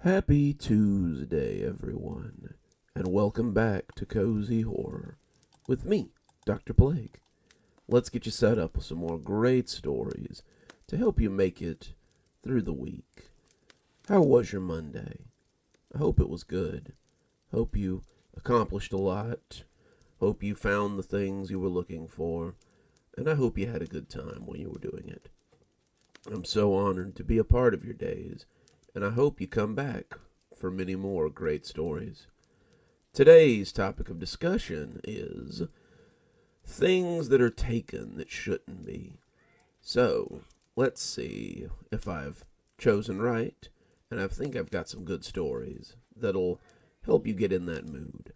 Happy Tuesday, everyone, and welcome back to Cozy Horror with me, Dr. Plague. Let's get you set up with some more great stories to help you make it through the week. How was your Monday? I hope it was good. Hope you accomplished a lot. Hope you found the things you were looking for. And I hope you had a good time when you were doing it. I'm so honored to be a part of your days, and I hope you come back for many more great stories. Today's topic of discussion is things that are taken that shouldn't be. So, let's see if I've chosen right, and I think I've got some good stories that'll help you get in that mood.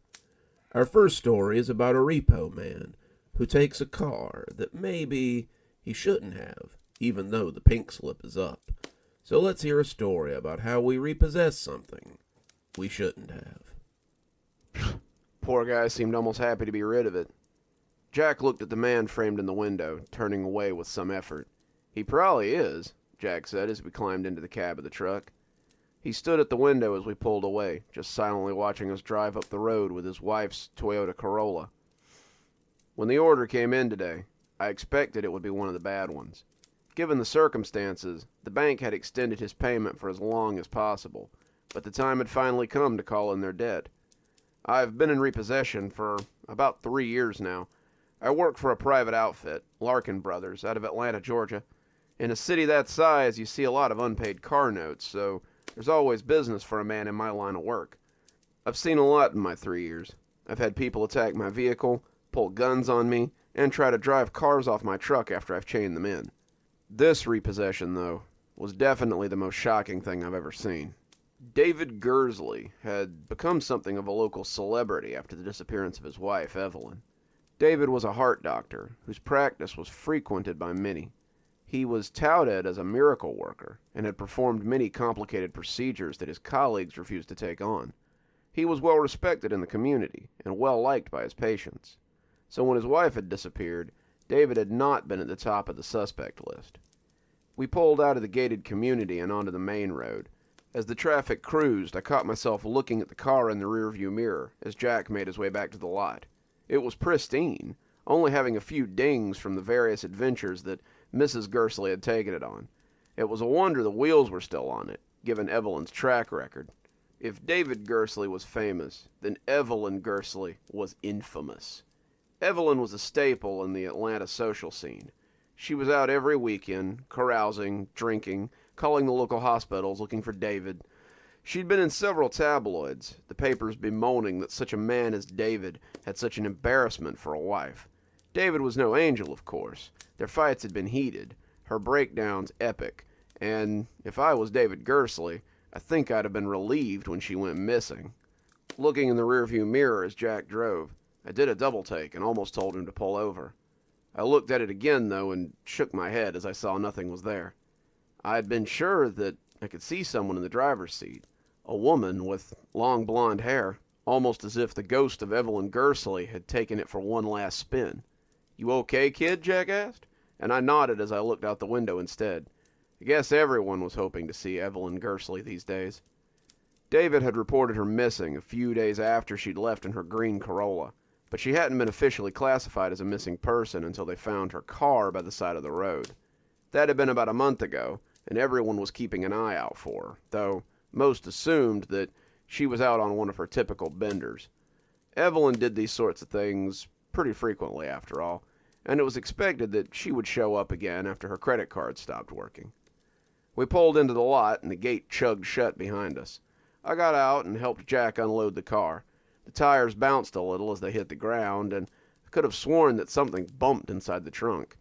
Our first story is about a repo man who takes a car that maybe he shouldn't have, even though the pink slip is up. So let's hear a story about how we repossess something we shouldn't have. Poor guy seemed almost happy to be rid of it. Jack looked at the man framed in the window, turning away with some effort. "He probably is," Jack said as we climbed into the cab of the truck. He stood at the window as we pulled away, just silently watching us drive up the road with his wife's Toyota Corolla. When the order came in today, I expected it would be one of the bad ones. Given the circumstances, the bank had extended his payment for as long as possible, but the time had finally come to call in their debt. I've been in repossession for about 3 years now. I work for a private outfit, Larkin Brothers, out of Atlanta, Georgia. In a city that size, you see a lot of unpaid car notes, so there's always business for a man in my line of work. I've seen a lot in my 3 years. I've had people attack my vehicle, pull guns on me, and try to drive cars off my truck after I've chained them in. This repossession, though, was definitely the most shocking thing I've ever seen. David Gursley had become something of a local celebrity after the disappearance of his wife, Evelyn. David was a heart doctor whose practice was frequented by many. He was touted as a miracle worker and had performed many complicated procedures that his colleagues refused to take on. He was well respected in the community and well liked by his patients. So when his wife had disappeared, David had not been at the top of the suspect list. We pulled out of the gated community and onto the main road. As the traffic cruised, I caught myself looking at the car in the rearview mirror as Jack made his way back to the lot. It was pristine, only having a few dings from the various adventures that Mrs. Gursley had taken it on. It was a wonder the wheels were still on it, given Evelyn's track record. If David Gursley was famous, then Evelyn Gursley was infamous. Evelyn was a staple in the Atlanta social scene. She was out every weekend, carousing, drinking, calling the local hospitals looking for David. She'd been in several tabloids, the papers bemoaning that such a man as David had such an embarrassment for a wife. David was no angel, of course. Their fights had been heated, her breakdowns epic, and if I was David Gursley, I think I'd have been relieved when she went missing. Looking in the rearview mirror as Jack drove, I did a double take and almost told him to pull over. I looked at it again, though, and shook my head as I saw nothing was there. I had been sure that I could see someone in the driver's seat, a woman with long blonde hair, almost as if the ghost of Evelyn Gursley had taken it for one last spin. "You okay, kid?" Jack asked, and I nodded as I looked out the window instead. I guess everyone was hoping to see Evelyn Gursley these days. David had reported her missing a few days after she'd left in her green Corolla, but she hadn't been officially classified as a missing person until they found her car by the side of the road. That had been about a month ago, and everyone was keeping an eye out for her, though most assumed that she was out on one of her typical benders. Evelyn did these sorts of things pretty frequently, after all, and it was expected that she would show up again after her credit card stopped working. We pulled into the lot, and the gate chugged shut behind us. I got out and helped Jack unload the car. The tires bounced a little as they hit the ground, and I could have sworn that something bumped inside the trunk.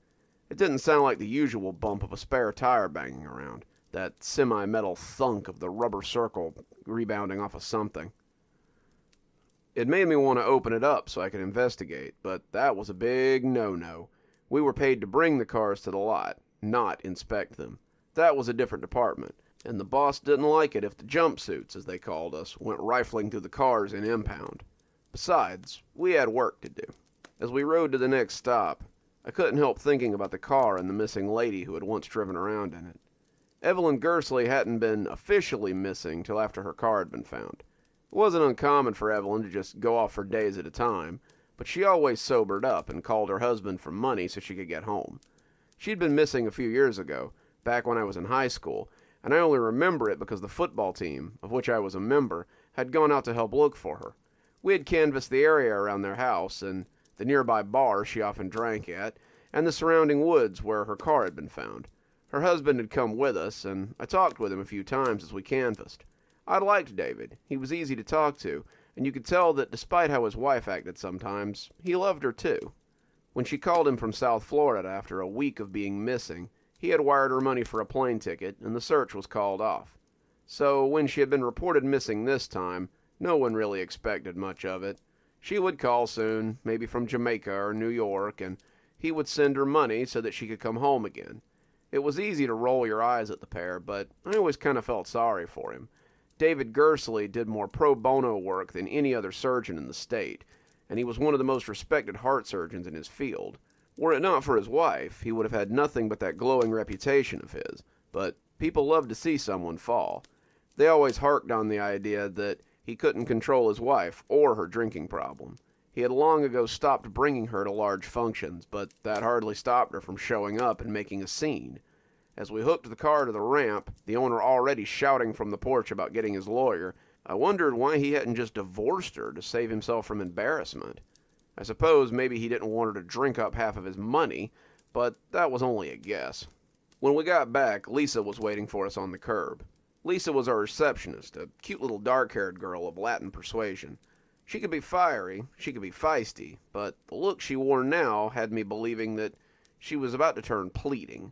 It didn't sound like the usual bump of a spare tire banging around, that semi-metal thunk of the rubber circle rebounding off of something. It made me want to open it up so I could investigate, but that was a big no-no. We were paid to bring the cars to the lot, not inspect them. That was a different department, and the boss didn't like it if the jumpsuits, as they called us, went rifling through the cars in impound. Besides, we had work to do. As we rode to the next stop, I couldn't help thinking about the car and the missing lady who had once driven around in it. Evelyn Gersley hadn't been officially missing till after her car had been found. It wasn't uncommon for Evelyn to just go off for days at a time, but she always sobered up and called her husband for money so she could get home. She'd been missing a few years ago, back when I was in high school, and I only remember it because the football team, of which I was a member, had gone out to help look for her. We had canvassed the area around their house and the nearby bar she often drank at, and the surrounding woods where her car had been found. Her husband had come with us, and I talked with him a few times as we canvassed. I liked David. He was easy to talk to, and you could tell that despite how his wife acted sometimes, he loved her too. When she called him from South Florida after a week of being missing, he had wired her money for a plane ticket, and the search was called off. So when she had been reported missing this time, no one really expected much of it. She would call soon, maybe from Jamaica or New York, and he would send her money so that she could come home again. It was easy to roll your eyes at the pair, but I always kind of felt sorry for him. David Gersley did more pro bono work than any other surgeon in the state, and he was one of the most respected heart surgeons in his field. Were it not for his wife, he would have had nothing but that glowing reputation of his, but people loved to see someone fall. They always harked on the idea that he couldn't control his wife or her drinking problem. He had long ago stopped bringing her to large functions, but that hardly stopped her from showing up and making a scene. As we hooked the car to the ramp, the owner already shouting from the porch about getting his lawyer, I wondered why he hadn't just divorced her to save himself from embarrassment. I suppose maybe he didn't want her to drink up half of his money, but that was only a guess. When we got back, Lisa was waiting for us on the curb. Lisa was our receptionist, a cute little dark-haired girl of Latin persuasion. She could be fiery, she could be feisty, but the look she wore now had me believing that she was about to turn pleading.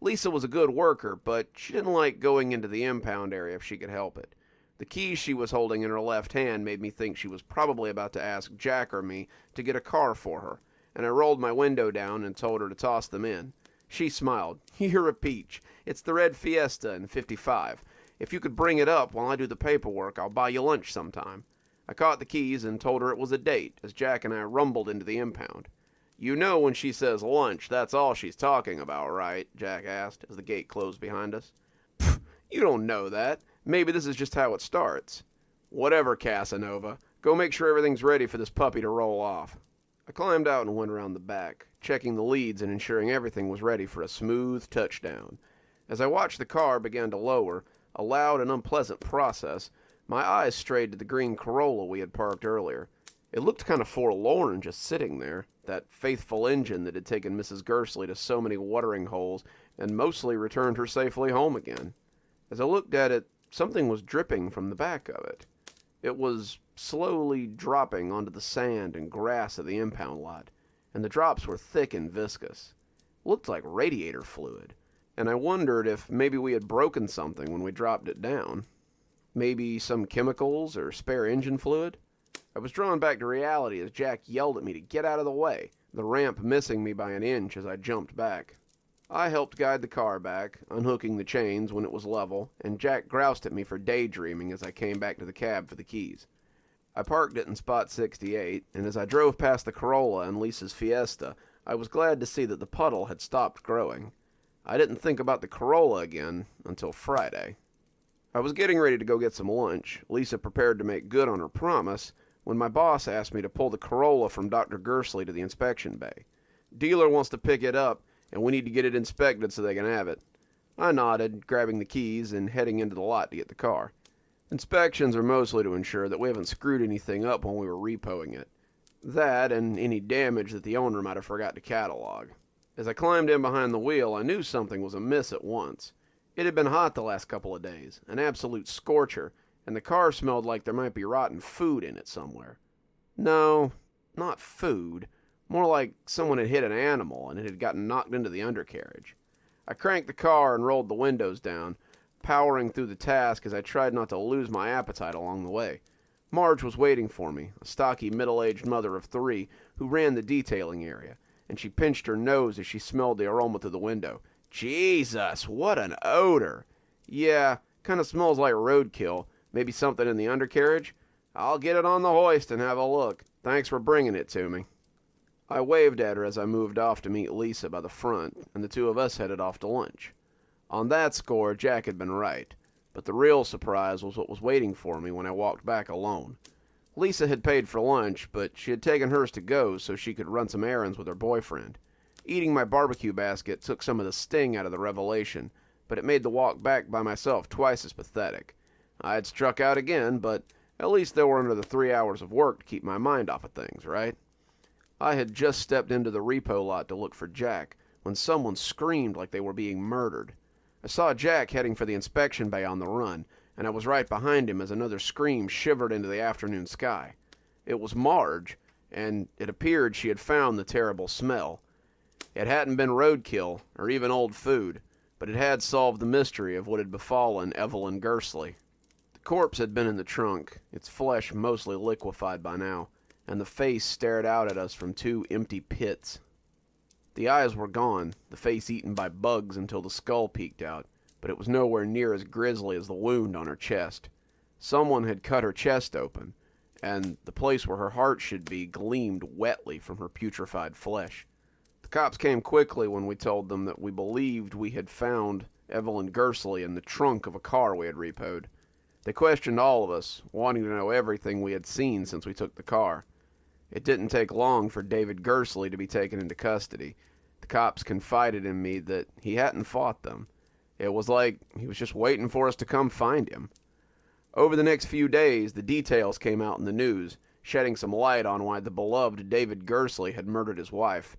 Lisa was a good worker, but she didn't like going into the impound area if she could help it. The keys she was holding in her left hand made me think she was probably about to ask Jack or me to get a car for her, and I rolled my window down and told her to toss them in. She smiled. "You're a peach. It's the red Fiesta in 55. If you could bring it up while I do the paperwork, I'll buy you lunch sometime." I caught the keys and told her it was a date, as Jack and I rumbled into the impound. "You know when she says lunch, that's all she's talking about, right?" Jack asked, as the gate closed behind us. "Pfft, you don't know that. Maybe this is just how it starts." "Whatever, Casanova. Go make sure everything's ready for this puppy to roll off." I climbed out and went around the back, checking the leads and ensuring everything was ready for a smooth touchdown. As I watched the car begin to lower, a loud and unpleasant process, my eyes strayed to the green Corolla we had parked earlier. It looked kind of forlorn just sitting there, that faithful engine that had taken Mrs. Gersley to so many watering holes and mostly returned her safely home again. As I looked at it, something was dripping from the back of it. It was slowly dropping onto the sand and grass of the impound lot, and the drops were thick and viscous. It looked like radiator fluid, and I wondered if maybe we had broken something when we dropped it down. Maybe some chemicals or spare engine fluid? I was drawn back to reality as Jack yelled at me to get out of the way, the ramp missing me by an inch as I jumped back. I helped guide the car back, unhooking the chains when it was level, and Jack groused at me for daydreaming as I came back to the cab for the keys. I parked it in spot 68, and as I drove past the Corolla and Lisa's Fiesta, I was glad to see that the puddle had stopped growing. I didn't think about the Corolla again until Friday. I was getting ready to go get some lunch, Lisa prepared to make good on her promise, when my boss asked me to pull the Corolla from Dr. Gersley to the inspection bay. "Dealer wants to pick it up, and we need to get it inspected so they can have it." I nodded, grabbing the keys and heading into the lot to get the car. Inspections are mostly to ensure that we haven't screwed anything up when we were repoing it. That and any damage that the owner might have forgot to catalog. As I climbed in behind the wheel, I knew something was amiss at once. It had been hot the last couple of days, an absolute scorcher, and the car smelled like there might be rotten food in it somewhere. No, not food. More like someone had hit an animal and it had gotten knocked into the undercarriage. I cranked the car and rolled the windows down, powering through the task as I tried not to lose my appetite along the way. Marge was waiting for me, a stocky middle-aged mother of 3 who ran the detailing area, and she pinched her nose as she smelled the aroma through the window. "Jesus, what an odor!" "Yeah, kind of smells like roadkill. Maybe something in the undercarriage?" "I'll get it on the hoist and have a look. Thanks for bringing it to me." I waved at her as I moved off to meet Lisa by the front, and the two of us headed off to lunch. On that score, Jack had been right, but the real surprise was what was waiting for me when I walked back alone. Lisa had paid for lunch, but she had taken hers to go so she could run some errands with her boyfriend. Eating my barbecue basket took some of the sting out of the revelation, but it made the walk back by myself twice as pathetic. I had struck out again, but at least there were another 3 hours of work to keep my mind off of things, right? I had just stepped into the repo lot to look for Jack when someone screamed like they were being murdered. I saw Jack heading for the inspection bay on the run, and I was right behind him as another scream shivered into the afternoon sky. It was Marge, and it appeared she had found the terrible smell. It hadn't been roadkill, or even old food, but it had solved the mystery of what had befallen Evelyn Gursley. The corpse had been in the trunk, its flesh mostly liquefied by now, and the face stared out at us from 2 empty pits. The eyes were gone, the face eaten by bugs until the skull peeked out, but it was nowhere near as grisly as the wound on her chest. Someone had cut her chest open, and the place where her heart should be gleamed wetly from her putrefied flesh. The cops came quickly when we told them that we believed we had found Evelyn Gursley in the trunk of a car we had repoed. They questioned all of us, wanting to know everything we had seen since we took the car. It didn't take long for David Gursley to be taken into custody. The cops confided in me that he hadn't fought them. It was like he was just waiting for us to come find him. Over the next few days, the details came out in the news, shedding some light on why the beloved David Gursley had murdered his wife.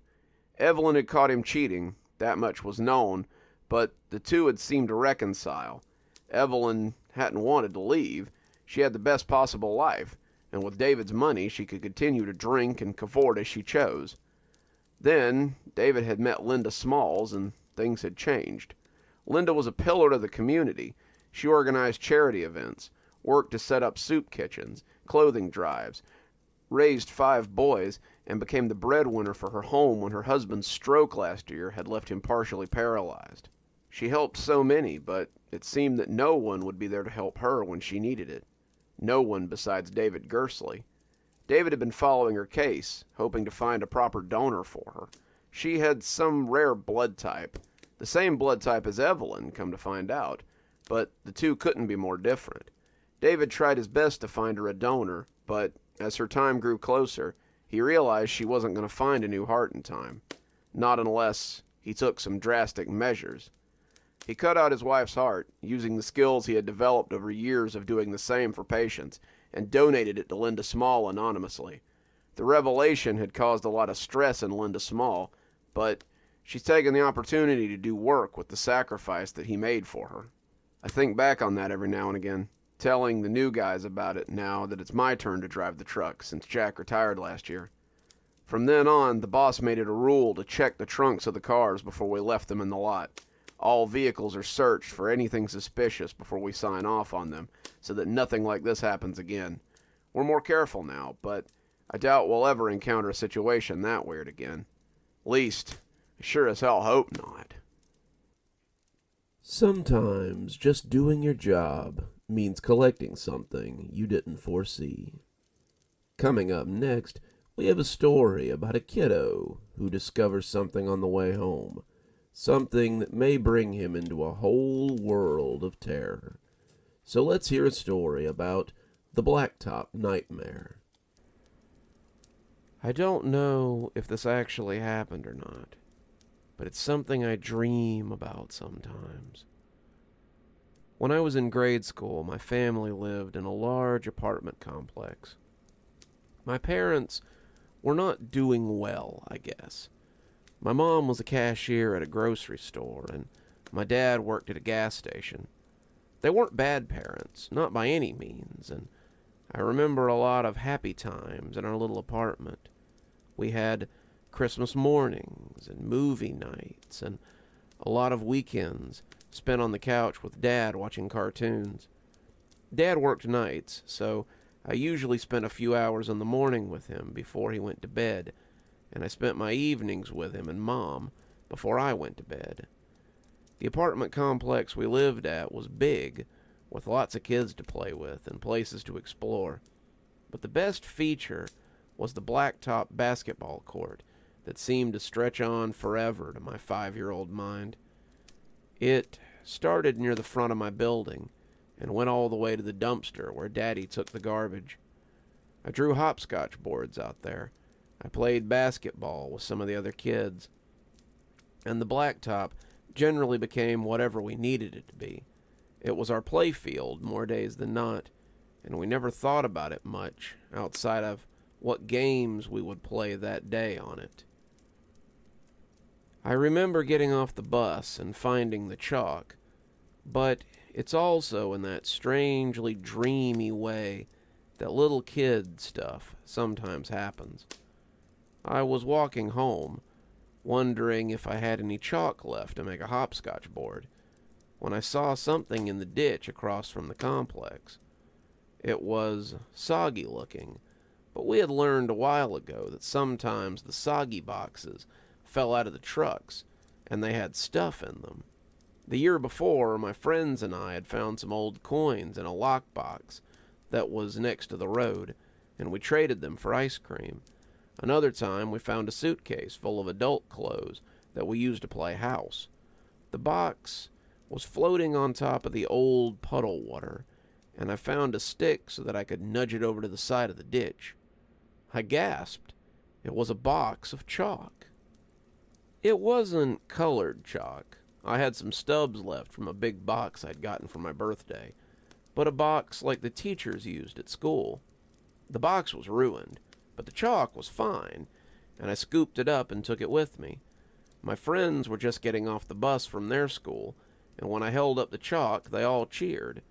Evelyn had caught him cheating, that much was known, but the two had seemed to reconcile. Evelyn hadn't wanted to leave. She had the best possible life, and with David's money she could continue to drink and cavort as she chose. Then David had met Linda Smalls, and things had changed. Linda was a pillar of the community. She organized charity events, worked to set up soup kitchens, clothing drives, raised 5 boys, and became the breadwinner for her home when her husband's stroke last year had left him partially paralyzed. She helped so many, but it seemed that no one would be there to help her when she needed it. No one besides David Gursley. David had been following her case, hoping to find a proper donor for her. She had some rare blood type, the same blood type as Evelyn, come to find out, but the two couldn't be more different. David tried his best to find her a donor, but as her time grew closer, he realized she wasn't going to find a new heart in time. Not unless he took some drastic measures. He cut out his wife's heart, using the skills he had developed over years of doing the same for patients, and donated it to Linda Small anonymously. The revelation had caused a lot of stress in Linda Small, but she's taken the opportunity to do work with the sacrifice that he made for her. I think back on that every now and again, telling the new guys about it now that it's my turn to drive the truck since Jack retired last year. From then on, the boss made it a rule to check the trunks of the cars before we left them in the lot. All vehicles are searched for anything suspicious before we sign off on them, so that nothing like this happens again. We're more careful now, but I doubt we'll ever encounter a situation that weird again. Least, I sure as hell hope not. Sometimes just doing your job means collecting something you didn't foresee. Coming up next, we have a story about a kiddo who discovers something on the way home. Something that may bring him into a whole world of terror. So let's hear a story about the blacktop nightmare. I don't know if this actually happened or not, but it's something I dream about sometimes. When I was in grade school, my family lived in a large apartment complex. My parents were not doing well, I guess. My mom was a cashier at a grocery store, and my dad worked at a gas station. They weren't bad parents, not by any means, and I remember a lot of happy times in our little apartment. We had Christmas mornings and movie nights, and a lot of weekends spent on the couch with Dad watching cartoons. Dad worked nights, so I usually spent a few hours in the morning with him before he went to bed, and I spent my evenings with him and Mom before I went to bed. The apartment complex we lived at was big, with lots of kids to play with and places to explore. But the best feature was the blacktop basketball court that seemed to stretch on forever to my 5-year-old mind. It started near the front of my building and went all the way to the dumpster where Daddy took the garbage. I drew hopscotch boards out there. I played basketball with some of the other kids. And the blacktop generally became whatever we needed it to be. It was our play field more days than not, and we never thought about it much outside of what games we would play that day on it. I remember getting off the bus and finding the chalk, but it's also in that strangely dreamy way that little kid stuff sometimes happens. I was walking home, wondering if I had any chalk left to make a hopscotch board, when I saw something in the ditch across from the complex. It was soggy looking, but we had learned a while ago that sometimes the soggy boxes fell out of the trucks and they had stuff in them. The year before, my friends and I had found some old coins in a lockbox that was next to the road, and we traded them for ice cream. Another time, we found a suitcase full of adult clothes that we used to play house. The box was floating on top of the old puddle water, and I found a stick so that I could nudge it over to the side of the ditch. I gasped. It was a box of chalk. It wasn't colored chalk. I had some stubs left from a big box I'd gotten for my birthday, but a box like the teachers used at school. The box was ruined, but the chalk was fine, and I scooped it up and took it with me. My friends were just getting off the bus from their school, and when I held up the chalk, they all cheered.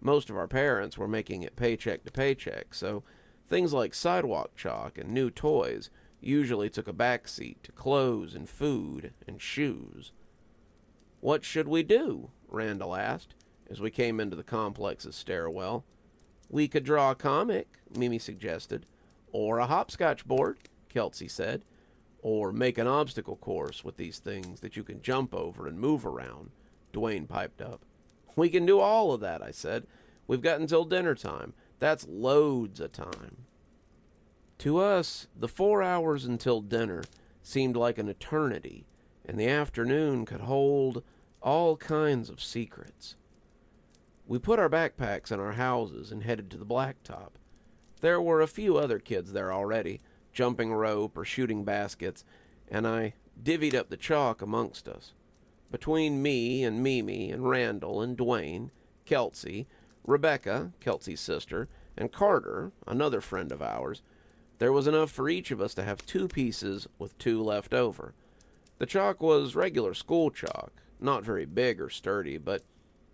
Most of our parents were making it paycheck to paycheck, so things like sidewalk chalk and new toys usually took a backseat to clothes and food and shoes. "What should we do?" Randall asked, as we came into the complex's stairwell. "We could draw a comic," Mimi suggested. "Or a hopscotch board," Kelsey said. "Or make an obstacle course with these things that you can jump over and move around," Dwayne piped up. "We can do all of that," I said. "We've got until dinner time. That's loads of time." To us, the 4 hours until dinner seemed like an eternity, and the afternoon could hold all kinds of secrets. We put our backpacks in our houses and headed to the blacktop. There were a few other kids there already, jumping rope or shooting baskets, and I divvied up the chalk amongst us. Between me and Mimi and Randall and Dwayne, Kelsey, Rebecca, Kelsey's sister, and Carter, another friend of ours, there was enough for each of us to have 2 pieces with 2 left over. The chalk was regular school chalk, not very big or sturdy, but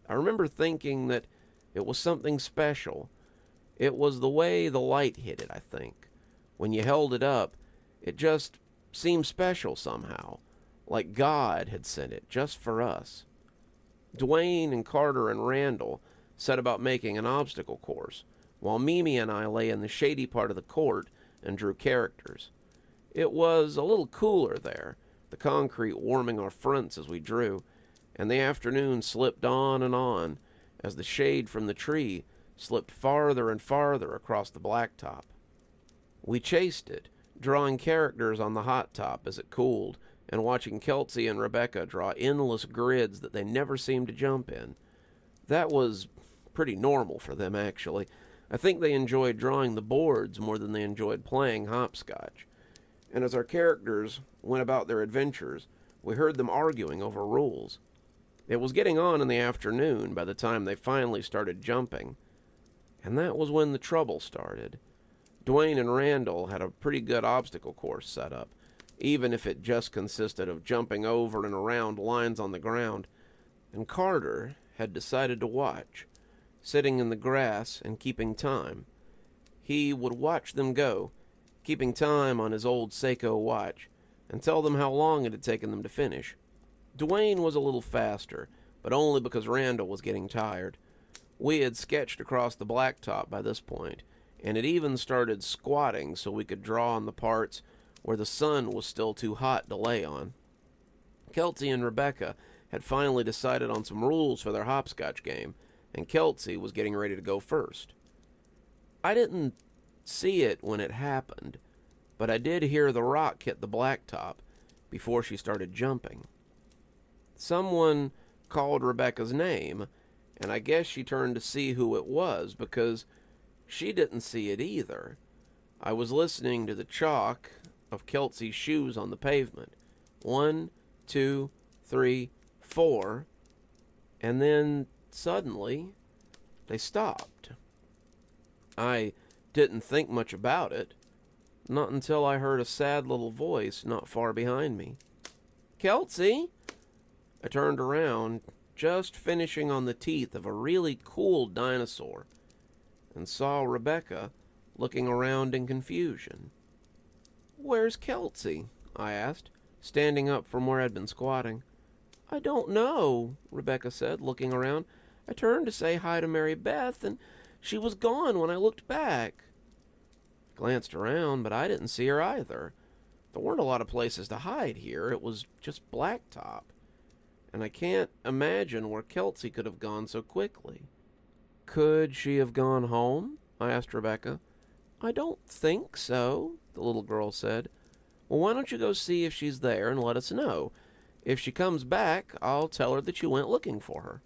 I remember thinking that it was something special. It was the way the light hit it, I think. When you held it up, it just seemed special somehow, like God had sent it just for us. Dwayne and Carter and Randall set about making an obstacle course, while Mimi and I lay in the shady part of the court and drew characters. It was a little cooler there, the concrete warming our fronts as we drew, and the afternoon slipped on as the shade from the tree slipped farther and farther across the blacktop. We chased it, drawing characters on the hot top as it cooled, and watching Kelsey and Rebecca draw endless grids that they never seemed to jump in. That was pretty normal for them, actually. I think they enjoyed drawing the boards more than they enjoyed playing hopscotch. And as our characters went about their adventures, we heard them arguing over rules. It was getting on in the afternoon by the time they finally started jumping, and that was when the trouble started. Dwayne and Randall had a pretty good obstacle course set up, even if it just consisted of jumping over and around lines on the ground, and Carter had decided to watch, sitting in the grass and keeping time. He would watch them go, keeping time on his old Seiko watch, and tell them how long it had taken them to finish. Dwayne was a little faster, but only because Randall was getting tired. We had sketched across the blacktop by this point, and had even started squatting so we could draw on the parts where the sun was still too hot to lay on. Kelsey and Rebecca had finally decided on some rules for their hopscotch game, and Kelsey was getting ready to go first. I didn't see it when it happened, but I did hear the rock hit the blacktop before she started jumping. Someone called Rebecca's name, and I guess she turned to see who it was, because she didn't see it either. I was listening to the chalk of Kelsey's shoes on the pavement. 1, 2, 3, 4, and then suddenly they stopped. I didn't think much about it, not until I heard a sad little voice not far behind me. "Kelsey!" I turned around, just finishing on the teeth of a really cool dinosaur, and saw Rebecca looking around in confusion. "Where's Kelsey?" I asked, standing up from where I'd been squatting. "I don't know," Rebecca said, looking around. "I turned to say hi to Mary Beth, and she was gone when I looked back." I glanced around, but I didn't see her either. There weren't a lot of places to hide here. It was just blacktop, and I can't imagine where Kelsey could have gone so quickly. "Could she have gone home?" I asked Rebecca. "I don't think so," the little girl said. "Well, why don't you go see if she's there and let us know? If she comes back, I'll tell her that you went looking for her."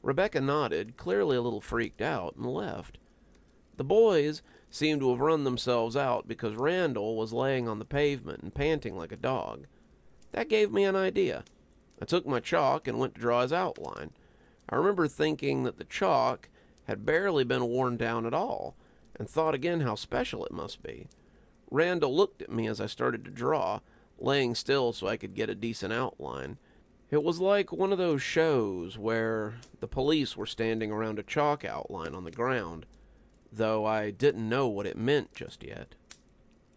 Rebecca nodded, clearly a little freaked out, and left. The boys seemed to have run themselves out because Randall was laying on the pavement and panting like a dog. That gave me an idea. I took my chalk and went to draw his outline. I remember thinking that the chalk had barely been worn down at all, and thought again how special it must be. Randall looked at me as I started to draw, laying still so I could get a decent outline. It was like one of those shows where the police were standing around a chalk outline on the ground, though I didn't know what it meant just yet.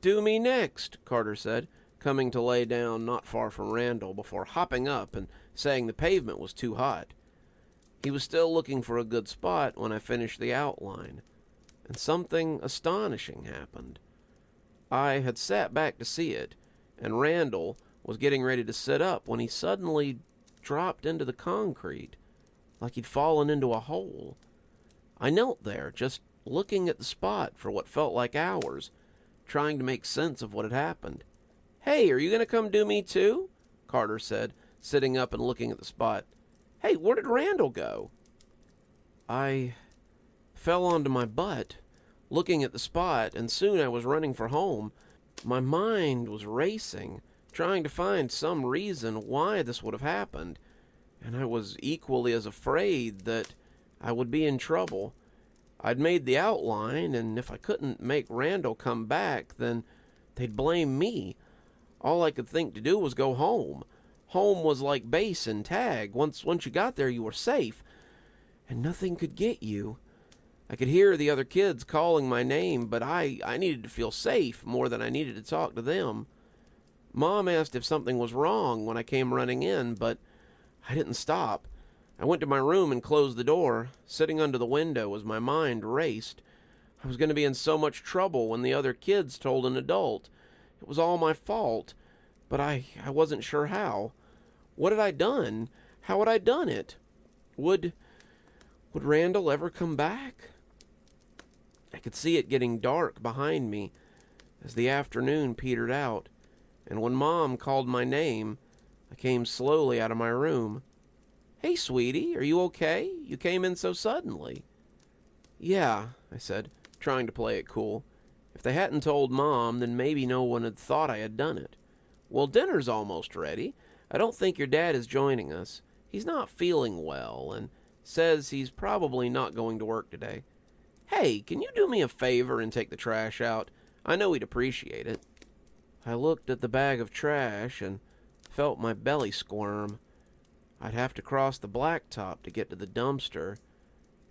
"Do me next," Carter said, coming to lay down not far from Randall before hopping up and saying the pavement was too hot. He was still looking for a good spot when I finished the outline, and something astonishing happened. I had sat back to see it, and Randall was getting ready to sit up when he suddenly dropped into the concrete, like he'd fallen into a hole. I knelt there, just looking at the spot for what felt like hours, trying to make sense of what had happened. "Hey, are you going to come do me too?" Carter said, sitting up and looking at the spot. "Hey, where did Randall go?" I fell onto my butt, looking at the spot, and soon I was running for home. My mind was racing, trying to find some reason why this would have happened, and I was equally as afraid that I would be in trouble. I'd made the outline, and if I couldn't make Randall come back, then they'd blame me. All I could think to do was go home. Home was like base and tag. Once you got there, you were safe, and nothing could get you. I could hear the other kids calling my name, but I needed to feel safe more than I needed to talk to them. Mom asked if something was wrong when I came running in, but I didn't stop. I went to my room and closed the door, sitting under the window as my mind raced. I was going to be in so much trouble when the other kids told an adult. It was all my fault, but I wasn't sure how. What had I done? How had I done it? Would Randall ever come back? I could see it getting dark behind me as the afternoon petered out, and when Mom called my name, I came slowly out of my room. "Hey, sweetie, are you okay? You came in so suddenly." "Yeah," I said, trying to play it cool. If they hadn't told Mom, then maybe no one had thought I had done it. "Well, dinner's almost ready. I don't think your dad is joining us. He's not feeling well, and says he's probably not going to work today. Hey, can you do me a favor and take the trash out? I know he'd appreciate it." I looked at the bag of trash and felt my belly squirm. I'd have to cross the blacktop to get to the dumpster,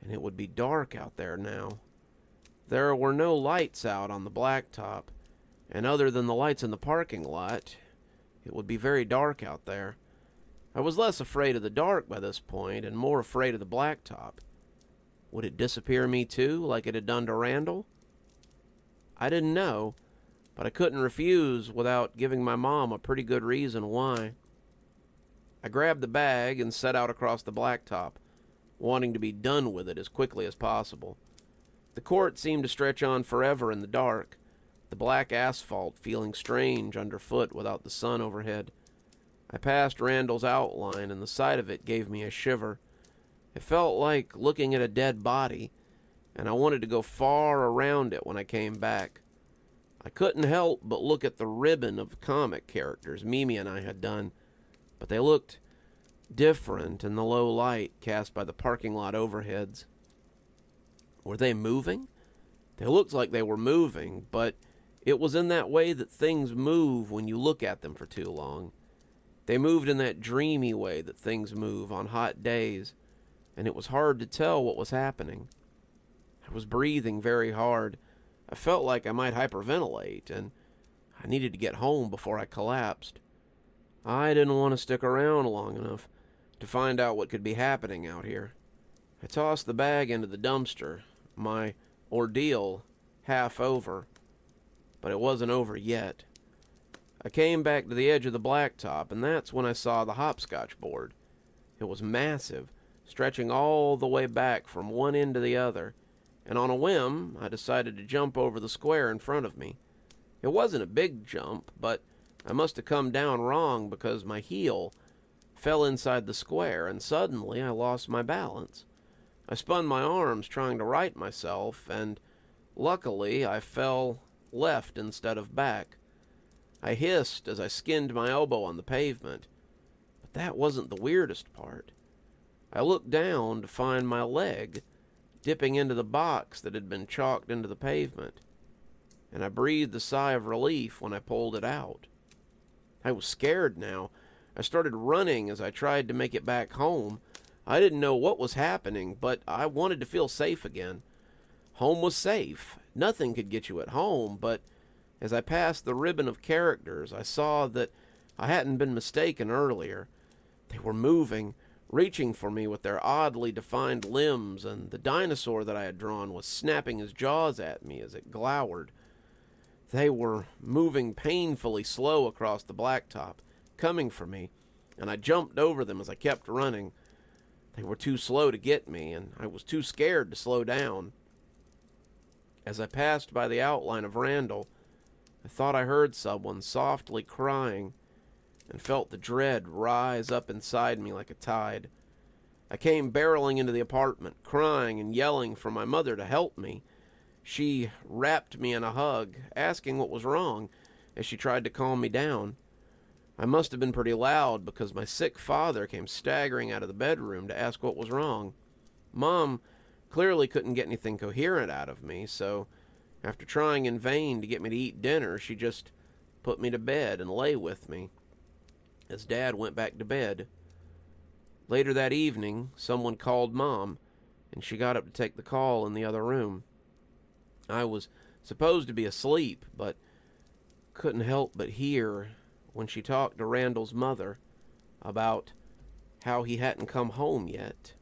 and it would be dark out there now. There were no lights out on the blacktop, and other than the lights in the parking lot, it would be very dark out there. I was less afraid of the dark by this point, and more afraid of the blacktop. Would it disappear me too, like it had done to Randall? I didn't know, but I couldn't refuse without giving my mom a pretty good reason why. I grabbed the bag and set out across the blacktop, wanting to be done with it as quickly as possible. The court seemed to stretch on forever in the dark, the black asphalt feeling strange underfoot without the sun overhead. I passed Randall's outline, and the sight of it gave me a shiver. It felt like looking at a dead body, and I wanted to go far around it when I came back. I couldn't help but look at the ribbon of comic characters Mimi and I had done, but they looked different in the low light cast by the parking lot overheads. Were they moving? They looked like they were moving, but it was in that way that things move when you look at them for too long. They moved in that dreamy way that things move on hot days, and it was hard to tell what was happening. I was breathing very hard. I felt like I might hyperventilate, and I needed to get home before I collapsed. I didn't want to stick around long enough to find out what could be happening out here. I tossed the bag into the dumpster, my ordeal half over, but it wasn't over yet. I came back to the edge of the blacktop, and that's when I saw the hopscotch board. It was massive, stretching all the way back from one end to the other, and on a whim, I decided to jump over the square in front of me. It wasn't a big jump, but I must have come down wrong because my heel fell inside the square, and suddenly I lost my balance. I spun my arms trying to right myself, and luckily I fell left instead of back. I hissed as I skinned my elbow on the pavement, but that wasn't the weirdest part. I looked down to find my leg dipping into the box that had been chalked into the pavement, and I breathed a sigh of relief when I pulled it out. I was scared now. I started running as I tried to make it back home. I didn't know what was happening, but I wanted to feel safe again. Home was safe. Nothing could get you at home, but as I passed the ribbon of characters, I saw that I hadn't been mistaken earlier. They were moving, reaching for me with their oddly defined limbs, and the dinosaur that I had drawn was snapping his jaws at me as it glowered. They were moving painfully slow across the blacktop, coming for me, and I jumped over them as I kept running. They were too slow to get me, and I was too scared to slow down. As I passed by the outline of Randall, I thought I heard someone softly crying and felt the dread rise up inside me like a tide. I came barreling into the apartment, crying and yelling for my mother to help me. She wrapped me in a hug, asking what was wrong as she tried to calm me down. I must have been pretty loud because my sick father came staggering out of the bedroom to ask what was wrong. Mom clearly couldn't get anything coherent out of me, so after trying in vain to get me to eat dinner, she just put me to bed and lay with me as Dad went back to bed. Later that evening, someone called Mom, and she got up to take the call in the other room. I was supposed to be asleep, but couldn't help but hear when she talked to Randall's mother about how he hadn't come home yet.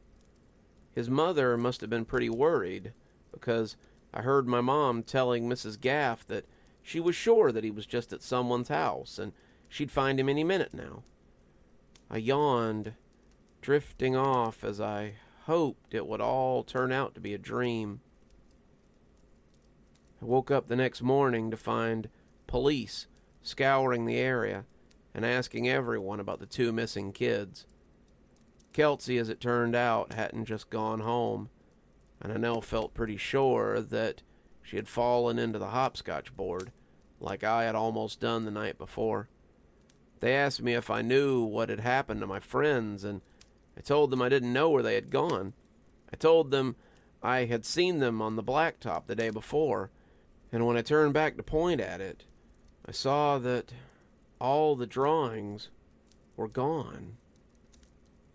His mother must have been pretty worried because I heard my mom telling Mrs. Gaff that she was sure that he was just at someone's house and she'd find him any minute now. I yawned, drifting off as I hoped it would all turn out to be a dream. I woke up the next morning to find police scouring the area and asking everyone about the two missing kids. Kelsey, as it turned out, hadn't just gone home, and I now felt pretty sure that she had fallen into the hopscotch board, like I had almost done the night before. They asked me if I knew what had happened to my friends, and I told them I didn't know where they had gone. I told them I had seen them on the blacktop the day before, and when I turned back to point at it, I saw that all the drawings were gone.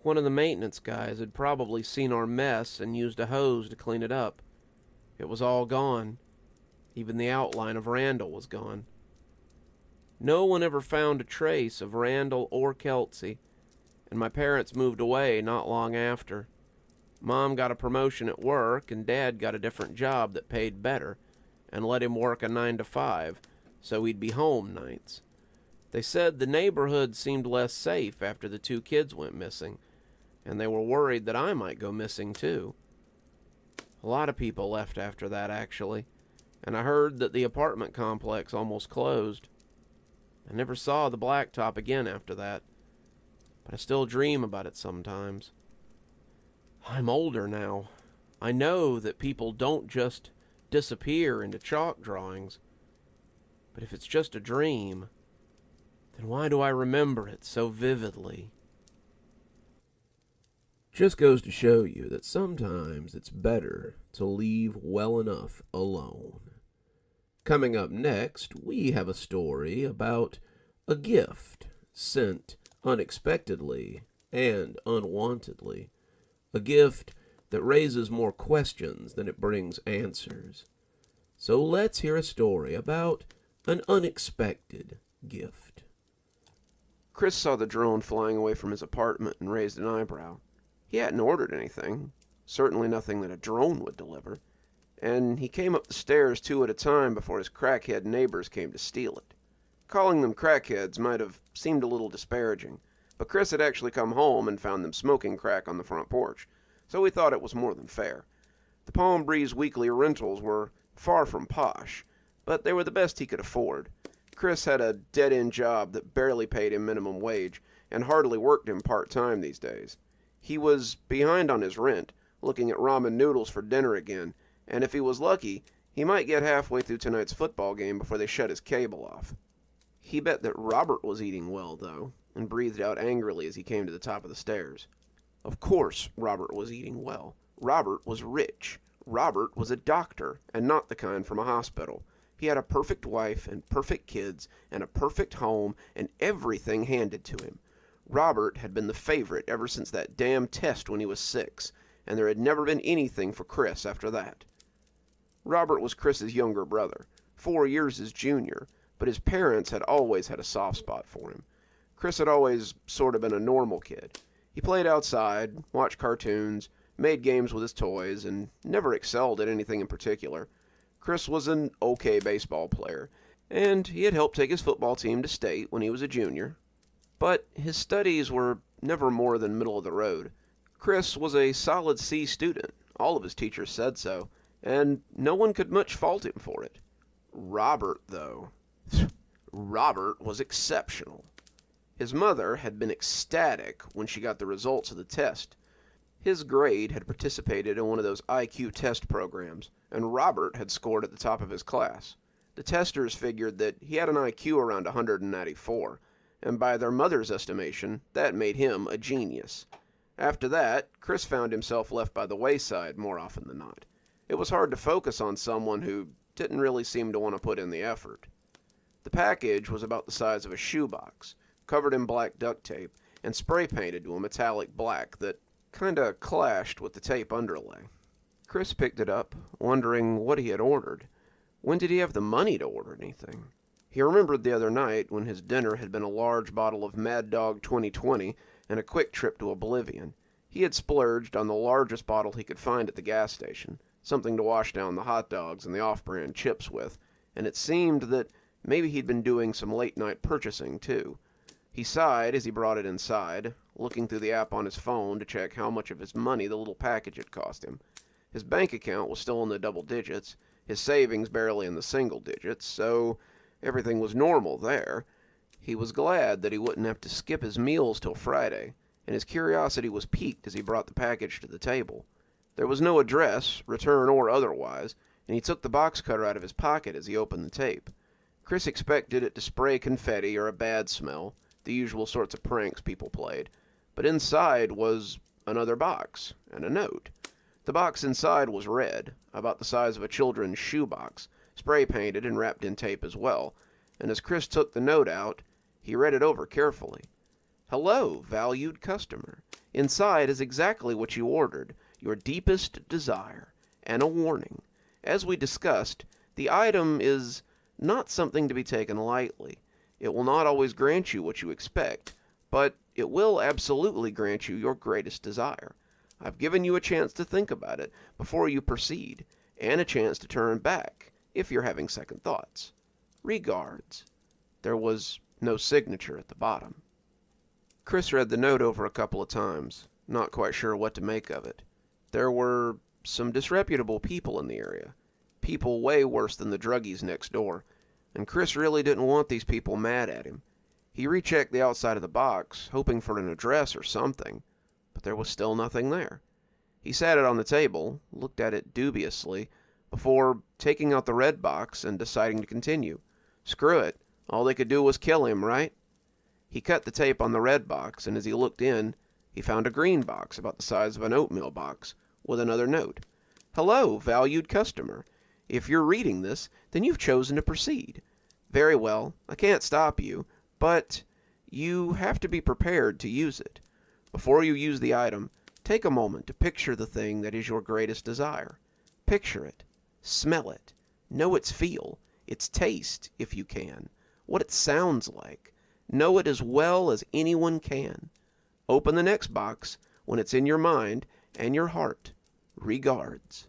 One of the maintenance guys had probably seen our mess and used a hose to clean it up. It was all gone. Even the outline of Randall was gone. No one ever found a trace of Randall or Kelsey, and my parents moved away not long after. Mom got a promotion at work, and Dad got a different job that paid better and let him work a 9-to-5, so he'd be home nights. They said the neighborhood seemed less safe after the two kids went missing, and they were worried that I might go missing too. A lot of people left after that, actually, and I heard that the apartment complex almost closed. I never saw the blacktop again after that. but I still dream about it sometimes. I'm older now. I know that people don't just disappear into chalk drawings. But if it's just a dream, then why do I remember it so vividly? Just goes to show you that sometimes it's better to leave well enough alone. Coming up next, we have a story about a gift sent unexpectedly and unwantedly. A gift that raises more questions than it brings answers. So let's hear a story about an unexpected gift. Chris saw the drone flying away from his apartment and raised an eyebrow. He hadn't ordered anything, certainly nothing that a drone would deliver, and he came up the stairs 2 at a time before his crackhead neighbors came to steal it. Calling them crackheads might have seemed a little disparaging, but Chris had actually come home and found them smoking crack on the front porch, so he thought it was more than fair. The Palm Breeze weekly rentals were far from posh, but they were the best he could afford. Chris had a dead-end job that barely paid him minimum wage and hardly worked him part-time these days. He was behind on his rent, looking at ramen noodles for dinner again, and if he was lucky, he might get halfway through tonight's football game before they shut his cable off. He bet that Robert was eating well, though, and breathed out angrily as he came to the top of the stairs. Of course Robert was eating well. Robert was rich. Robert was a doctor, and not the kind from a hospital. He had a perfect wife and perfect kids and a perfect home and everything handed to him. Robert had been the favorite ever since that damn test when he was 6, and there had never been anything for Chris after that. Robert was Chris's younger brother, 4 years his junior, but his parents had always had a soft spot for him. Chris had always sort of been a normal kid. He played outside, watched cartoons, made games with his toys, and never excelled at anything in particular. Chris was an okay baseball player, and he had helped take his football team to state when he was a junior. But his studies were never more than middle of the road. Chris was a solid C student, all of his teachers said so, and no one could much fault him for it. Robert, though. Robert was exceptional. His mother had been ecstatic when she got the results of the test. His grade had participated in one of those IQ test programs, and Robert had scored at the top of his class. The testers figured that he had an IQ around 194, and by their mother's estimation, that made him a genius. After that, Chris found himself left by the wayside more often than not. It was hard to focus on someone who didn't really seem to want to put in the effort. The package was about the size of a shoebox, covered in black duct tape, and spray painted to a metallic black that kinda clashed with the tape underlay. Chris picked it up, wondering what he had ordered. When did he have the money to order anything? He remembered the other night when his dinner had been a large bottle of Mad Dog 2020 and a quick trip to Oblivion. He had splurged on the largest bottle he could find at the gas station, something to wash down the hot dogs and the off-brand chips with, and it seemed that maybe he'd been doing some late-night purchasing, too. He sighed as he brought it inside, looking through the app on his phone to check how much of his money the little package had cost him. His bank account was still in the double digits, his savings barely in the single digits, so everything was normal there. He was glad that he wouldn't have to skip his meals till Friday, and his curiosity was piqued as he brought the package to the table. There was no address, return or otherwise, and he took the box cutter out of his pocket as he opened the tape. Chris expected it to spray confetti or a bad smell, the usual sorts of pranks people played, but inside was another box and a note. The box inside was red, about the size of a children's shoebox, spray-painted and wrapped in tape as well, and as Chris took the note out, he read it over carefully. "Hello, valued customer. Inside is exactly what you ordered, your deepest desire, and a warning. As we discussed, the item is not something to be taken lightly. It will not always grant you what you expect, but it will absolutely grant you your greatest desire. I've given you a chance to think about it before you proceed, and a chance to turn back if you're having second thoughts. Regards." There was no signature at the bottom. Chris read the note over a couple of times, not quite sure what to make of it. There were some disreputable people in the area, people way worse than the druggies next door, and Chris really didn't want these people mad at him. He rechecked the outside of the box, hoping for an address or something, but there was still nothing there. He sat it on the table, looked at it dubiously, before taking out the red box and deciding to continue. Screw it. All they could do was kill him, right? He cut the tape on the red box, and as he looked in, he found a green box about the size of an oatmeal box, with another note. Hello, valued customer. If you're reading this, then you've chosen to proceed. Very well, I can't stop you, but you have to be prepared to use it. Before you use the item, take a moment to picture the thing that is your greatest desire. Picture it. Smell it. Know its feel, its taste, if you can, what it sounds like. Know it as well as anyone can. Open the next box when it's in your mind and your heart. Regards.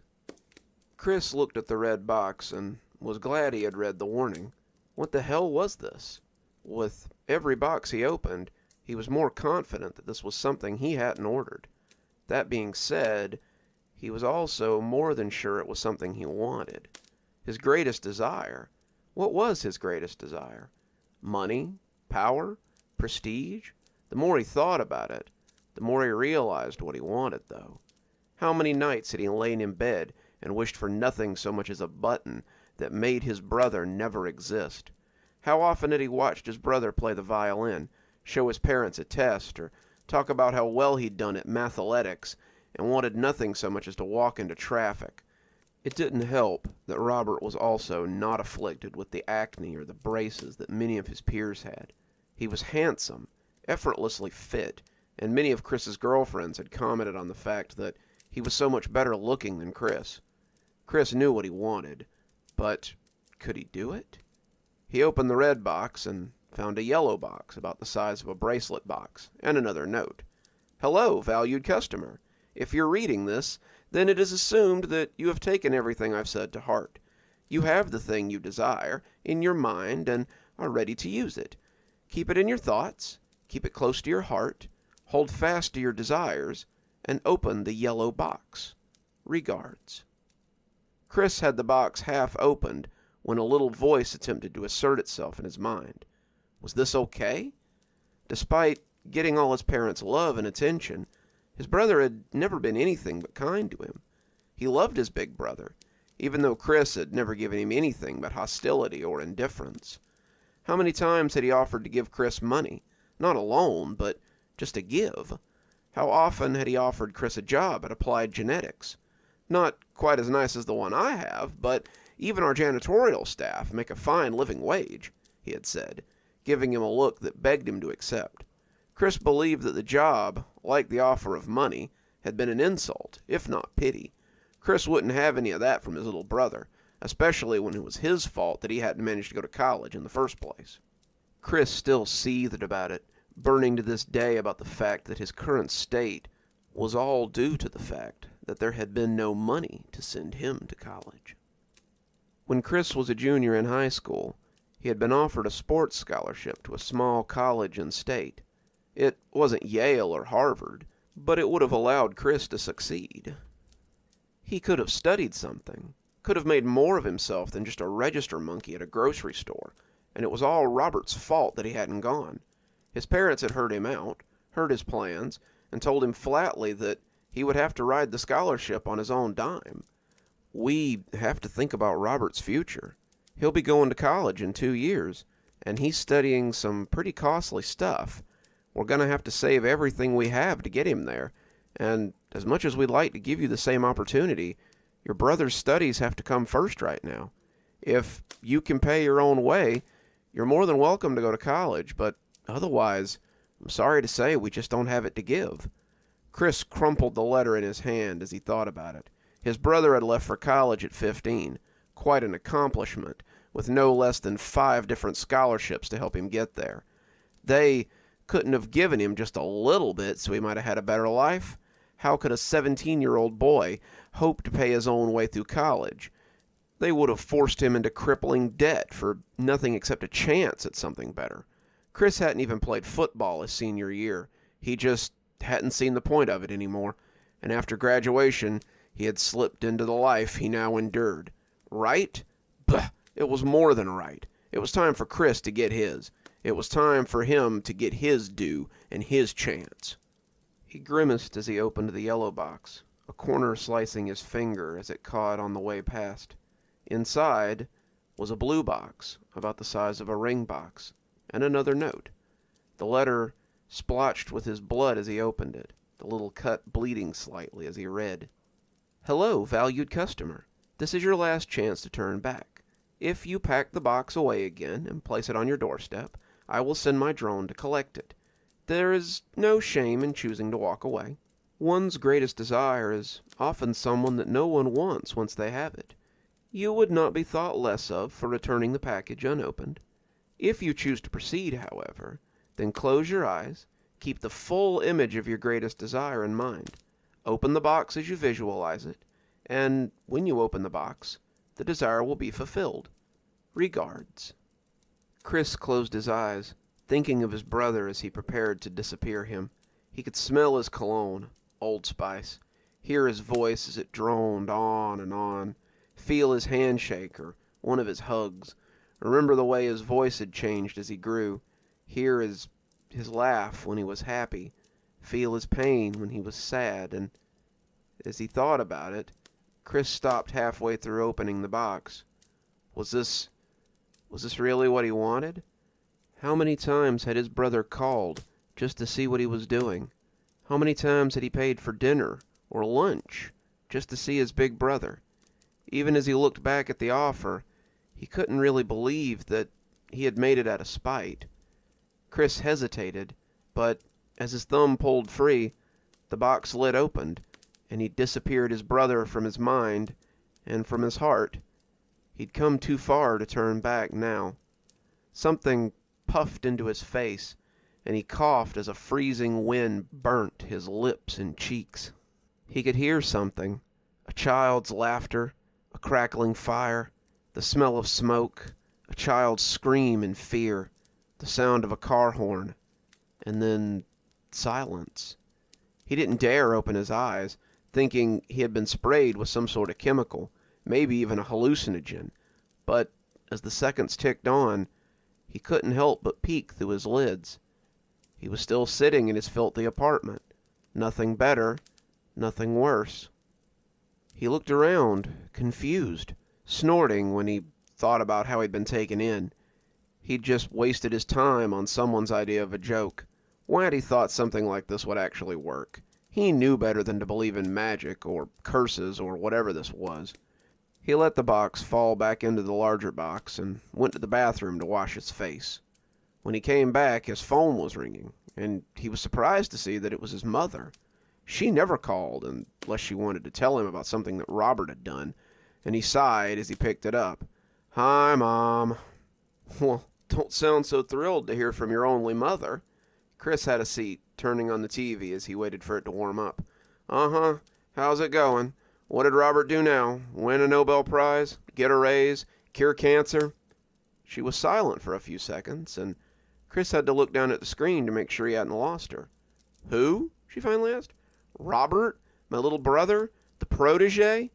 Chris looked at the red box and was glad he had read the warning. What the hell was this? With every box he opened, he was more confident that this was something he hadn't ordered. That being said, he was also more than sure it was something he wanted. His greatest desire. What was his greatest desire? Money? Power? Prestige? The more he thought about it, the more he realized what he wanted, though. How many nights had he lain in bed and wished for nothing so much as a button that made his brother never exist? How often had he watched his brother play the violin, show his parents a test, or talk about how well he'd done at mathletics, and wanted nothing so much as to walk into traffic? It didn't help that Robert was also not afflicted with the acne or the braces that many of his peers had. He was handsome, effortlessly fit, and many of Chris's girlfriends had commented on the fact that he was so much better looking than Chris. Chris knew what he wanted, but could he do it? He opened the red box and found a yellow box about the size of a bracelet box, and another note. Hello, valued customer. If you're reading this, then it is assumed that you have taken everything I've said to heart. You have the thing you desire in your mind and are ready to use it. Keep it in your thoughts, keep it close to your heart, hold fast to your desires, and open the yellow box. Regards. Chris had the box half opened when a little voice attempted to assert itself in his mind. Was this okay? Despite getting all his parents' love and attention, his brother had never been anything but kind to him. He loved his big brother, even though Chris had never given him anything but hostility or indifference. How many times had he offered to give Chris money? Not a loan, but just to give. How often had he offered Chris a job at Applied Genetics? Not quite as nice as the one I have, but even our janitorial staff make a fine living wage, he had said, giving him a look that begged him to accept. Chris believed that the job, like the offer of money, had been an insult, if not pity. Chris wouldn't have any of that from his little brother, especially when it was his fault that he hadn't managed to go to college in the first place. Chris still seethed about it, burning to this day about the fact that his current state was all due to the fact that there had been no money to send him to college. When Chris was a junior in high school, he had been offered a sports scholarship to a small college in state. It wasn't Yale or Harvard, but it would have allowed Chris to succeed. He could have studied something, could have made more of himself than just a register monkey at a grocery store, and it was all Robert's fault that he hadn't gone. His parents had heard him out, heard his plans, and told him flatly that he would have to ride the scholarship on his own dime. We have to think about Robert's future. He'll be going to college in 2 years, and he's studying some pretty costly stuff. We're going to have to save everything we have to get him there, and as much as we'd like to give you the same opportunity, your brother's studies have to come first right now. If you can pay your own way, you're more than welcome to go to college, but otherwise, I'm sorry to say we just don't have it to give. Chris crumpled the letter in his hand as he thought about it. His brother had left for college at 15, quite an accomplishment, with no less than 5 different scholarships to help him get there. They couldn't have given him just a little bit so he might have had a better life. How could a 17-year-old boy hope to pay his own way through college? They would have forced him into crippling debt for nothing except a chance at something better. Chris hadn't even played football his senior year. He just hadn't seen the point of it anymore, and after graduation, he had slipped into the life he now endured. Right? Bah! It was more than right. It was time for Chris to get his. It was time for him to get his due and his chance. He grimaced as he opened the yellow box, a corner slicing his finger as it caught on the way past. Inside was a blue box, about the size of a ring box, and another note. The letter splotched with his blood as he opened it, the little cut bleeding slightly as he read. "Hello, valued customer. This is your last chance to turn back. If you pack the box away again and place it on your doorstep, I will send my drone to collect it. There is no shame in choosing to walk away. One's greatest desire is often someone that no one wants once they have it. You would not be thought less of for returning the package unopened. If you choose to proceed, however, then close your eyes, keep the full image of your greatest desire in mind, open the box as you visualize it, and when you open the box, the desire will be fulfilled. Regards." Chris closed his eyes, thinking of his brother as he prepared to disappear him. He could smell his cologne, Old Spice, hear his voice as it droned on, feel his handshake or one of his hugs, remember the way his voice had changed as he grew, hear his laugh when he was happy, feel his pain when he was sad, and as he thought about it, Chris stopped halfway through opening the box. Was this really what he wanted? How many times had his brother called just to see what he was doing? How many times had he paid for dinner or lunch just to see his big brother? Even as he looked back at the offer, he couldn't really believe that he had made it out of spite. Chris hesitated, but as his thumb pulled free, the box lid opened, and he disappeared his brother from his mind and from his heart. He'd come too far to turn back now. Something puffed into his face, and he coughed as a freezing wind burnt his lips and cheeks. He could hear something, a child's laughter, a crackling fire, the smell of smoke, a child's scream in fear, the sound of a car horn, and then silence. He didn't dare open his eyes, thinking he had been sprayed with some sort of chemical, maybe even a hallucinogen, but as the seconds ticked on, he couldn't help but peek through his lids. He was still sitting in his filthy apartment. Nothing better, nothing worse. He looked around, confused, snorting when he thought about how he'd been taken in. He'd just wasted his time on someone's idea of a joke. Why had he thought something like this would actually work? He knew better than to believe in magic, or curses, or whatever this was. He let the box fall back into the larger box and went to the bathroom to wash his face. When he came back, his phone was ringing, and he was surprised to see that it was his mother. She never called unless she wanted to tell him about something that Robert had done, and he sighed as he picked it up. "Hi, Mom." "Well, don't sound so thrilled to hear from your only mother." Chris had a seat, turning on the TV as he waited for it to warm up. "Uh-huh. How's it going? What did Robert do now? Win a Nobel Prize? Get a raise? Cure cancer?" She was silent for a few seconds, and Chris had to look down at the screen to make sure he hadn't lost her. "Who?" she finally asked. "Robert? My little brother? The protege?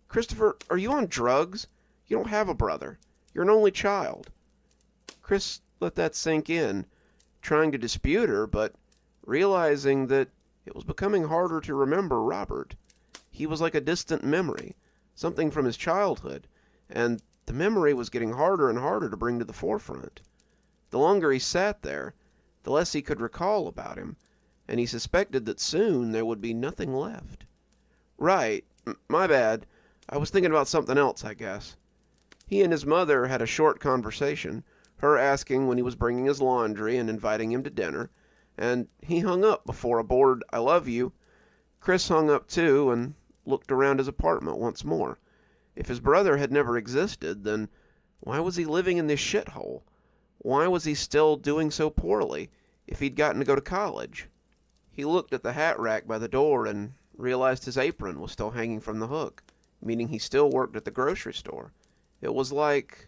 Christopher, are you on drugs? You don't have a brother. You're an only child." Chris let that sink in, trying to dispute her, but realizing that it was becoming harder to remember Robert. He was like a distant memory, something from his childhood, and the memory was getting harder and harder to bring to the forefront. The longer he sat there, the less he could recall about him, and he suspected that soon there would be nothing left. "Right, my bad. I was thinking about something else, I guess." He and his mother had a short conversation, her asking when he was bringing his laundry and inviting him to dinner, and he hung up before a bored "I love you." Chris hung up too and looked around his apartment once more. If his brother had never existed, then why was he living in this shithole? Why was he still doing so poorly if he'd gotten to go to college? He looked at the hat rack by the door and realized his apron was still hanging from the hook, meaning he still worked at the grocery store. It was like...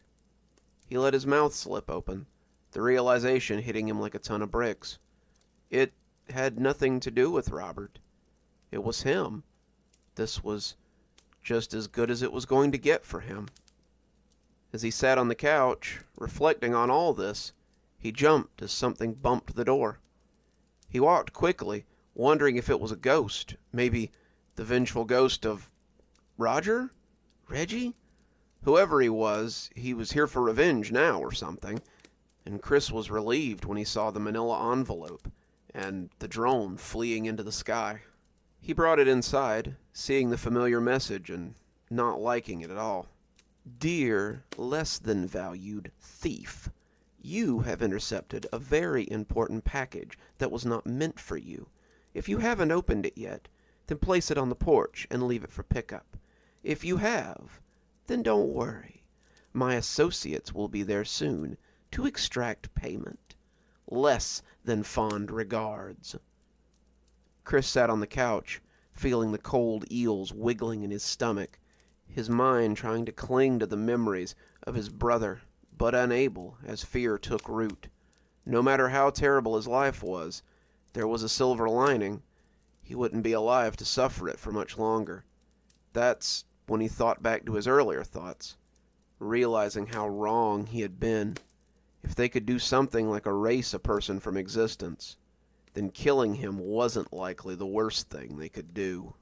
He let his mouth slip open, the realization hitting him like a ton of bricks. It had nothing to do with Robert. It was him. This was just as good as it was going to get for him. As he sat on the couch, reflecting on all this, He jumped as something bumped the door. He walked quickly, wondering if it was a ghost, maybe the vengeful ghost of Roger? Reggie? Whoever he was here for revenge now or something, and Chris was relieved when he saw the manila envelope and the drone fleeing into the sky. He brought it inside, seeing the familiar message and not liking it at all. Dear less-than-valued thief, you have intercepted a very important package that was not meant for you. If you haven't opened it yet, then place it on the porch and leave it for pickup. If you have, then don't worry. My associates will be there soon to extract payment. Less than fond regards. Chris sat on the couch, feeling the cold eels wiggling in his stomach, his mind trying to cling to the memories of his brother, but unable as fear took root. No matter how terrible his life was, there was a silver lining. He wouldn't be alive to suffer it for much longer. That's when he thought back to his earlier thoughts, realizing how wrong he had been. If they could do something like erase a person from existence, then killing him wasn't likely the worst thing they could do.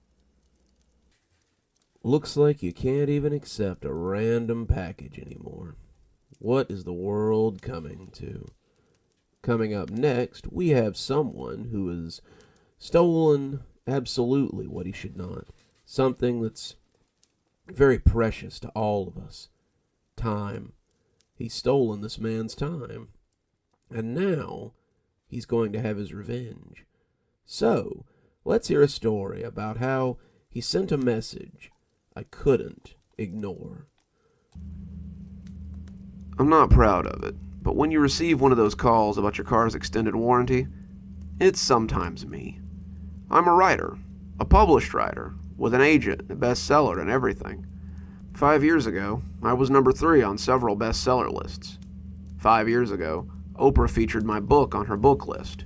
Looks like you can't even accept a random package anymore. What is the world coming to? Coming up next, we have someone who has stolen absolutely what he should not. Something that's very precious to all of us. Time. He's stolen this man's time. And now he's going to have his revenge. So, let's hear a story about how he sent a message I couldn't ignore. I'm not proud of it, but when you receive one of those calls about your car's extended warranty, it's sometimes me. I'm a writer, a published writer, with an agent, a bestseller, and everything. 5 years ago, I was number 3 on several bestseller lists. 5 years ago, Oprah featured my book on her book list.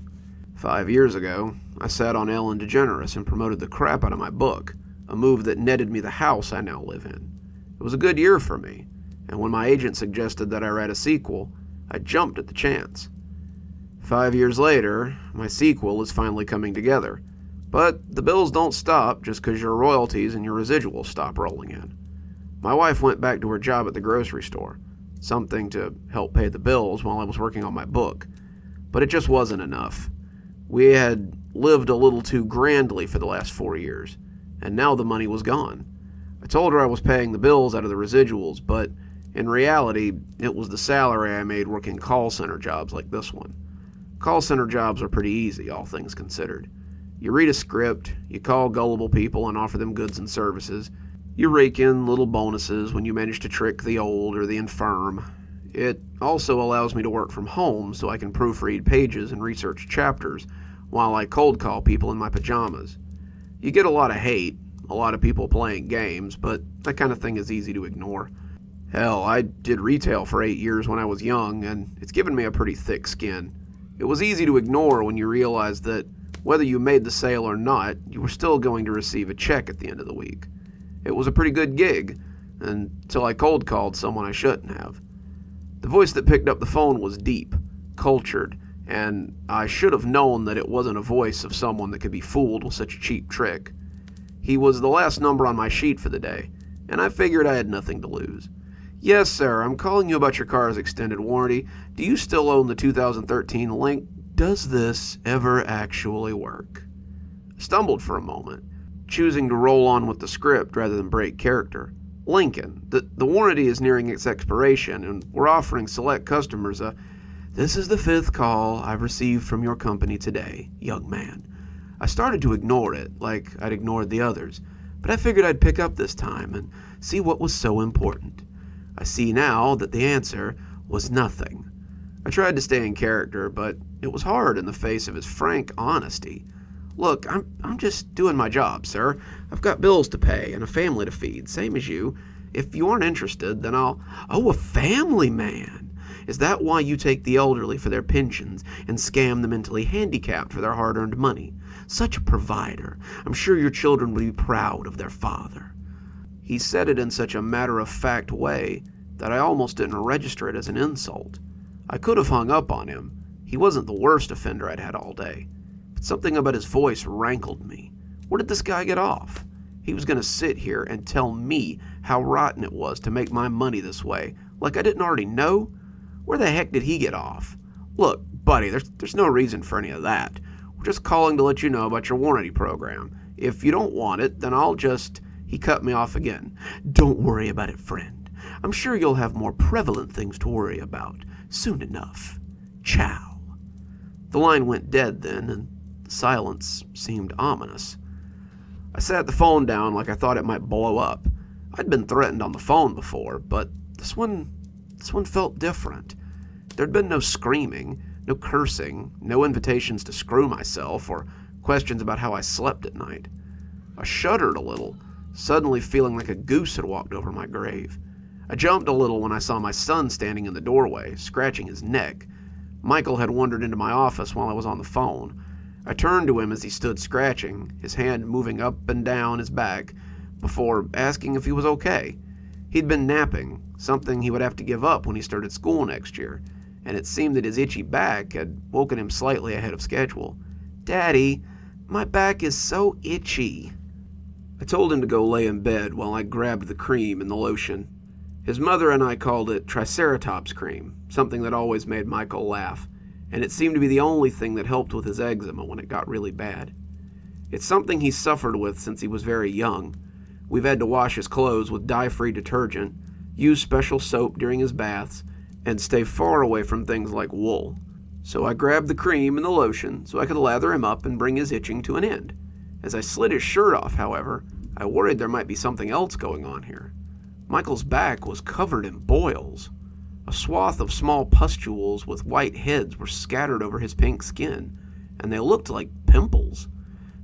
5 years ago, I sat on Ellen DeGeneres and promoted the crap out of my book, a move that netted me the house I now live in. It was a good year for me, and when my agent suggested that I write a sequel, I jumped at the chance. 5 years later, my sequel is finally coming together, but the bills don't stop just because your royalties and your residuals stop rolling in. My wife went back to her job at the grocery store, something to help pay the bills while I was working on my book, but it just wasn't enough. We had lived a little too grandly for the last 4 years, and now the money was gone. I told her I was paying the bills out of the residuals, but in reality, it was the salary I made working call center jobs like this one. Call center jobs are pretty easy, all things considered. You read a script, you call gullible people and offer them goods and services. You rake in little bonuses when you manage to trick the old or the infirm. It also allows me to work from home so I can proofread pages and research chapters while I cold call people in my pajamas. You get a lot of hate, a lot of people playing games, but that kind of thing is easy to ignore. Hell, I did retail for 8 years when I was young, and it's given me a pretty thick skin. It was easy to ignore when you realized that whether you made the sale or not, you were still going to receive a check at the end of the week. It was a pretty good gig, until I cold called someone I shouldn't have. The voice that picked up the phone was deep, cultured, and I should have known that it wasn't a voice of someone that could be fooled with such a cheap trick. He was the last number on my sheet for the day, and I figured I had nothing to lose. Yes, sir, I'm calling you about your car's extended warranty. Do you still own the 2013 Link? Does this ever actually work? I stumbled for a moment, choosing to roll on with the script rather than break character. Lincoln, the warranty is nearing its expiration, and we're offering select customers a, "This is the 5th call I've received from your company today, young man." I started to ignore it, like I'd ignored the others, but I figured I'd pick up this time and see what was so important. I see now that the answer was nothing. I tried to stay in character, but it was hard in the face of his frank honesty. "Look, I'm just doing my job, sir. I've got bills to pay and a family to feed, same as you. If you aren't interested, then I'll..." "Oh, a family man! Is that why you take the elderly for their pensions and scam the mentally handicapped for their hard-earned money? Such a provider. I'm sure your children would be proud of their father." He said it in such a matter-of-fact way that I almost didn't register it as an insult. I could have hung up on him. He wasn't the worst offender I'd had all day. But something about his voice rankled me. Where did this guy get off? He was going to sit here and tell me how rotten it was to make my money this way, like I didn't already know? Where the heck did he get off? Look, buddy, there's no reason for any of that. We're just calling to let you know about your warranty program. If you don't want it, then I'll just... He cut me off again. Don't worry about it, friend. I'm sure you'll have more prevalent things to worry about soon enough. Ciao. The line went dead then, and the silence seemed ominous. I sat the phone down like I thought it might blow up. I'd been threatened on the phone before, but this one felt different. There'd been no screaming, no cursing, no invitations to screw myself, or questions about how I slept at night. I shuddered a little, suddenly feeling like a goose had walked over my grave. I jumped a little when I saw my son standing in the doorway, scratching his neck. Michael had wandered into my office while I was on the phone. I turned to him as he stood scratching, his hand moving up and down his back, before asking if he was okay. He'd been napping, something he would have to give up when he started school next year, and it seemed that his itchy back had woken him slightly ahead of schedule. "Daddy, my back is so itchy." I told him to go lay in bed while I grabbed the cream and the lotion. His mother and I called it Triceratops cream, something that always made Michael laugh, and it seemed to be the only thing that helped with his eczema when it got really bad. It's something he's suffered with since he was very young. We've had to wash his clothes with dye-free detergent, use special soap during his baths, and stay far away from things like wool. So I grabbed the cream and the lotion so I could lather him up and bring his itching to an end. As I slid his shirt off, however, I worried there might be something else going on here. Michael's back was covered in boils. A swath of small pustules with white heads were scattered over his pink skin, and they looked like pimples.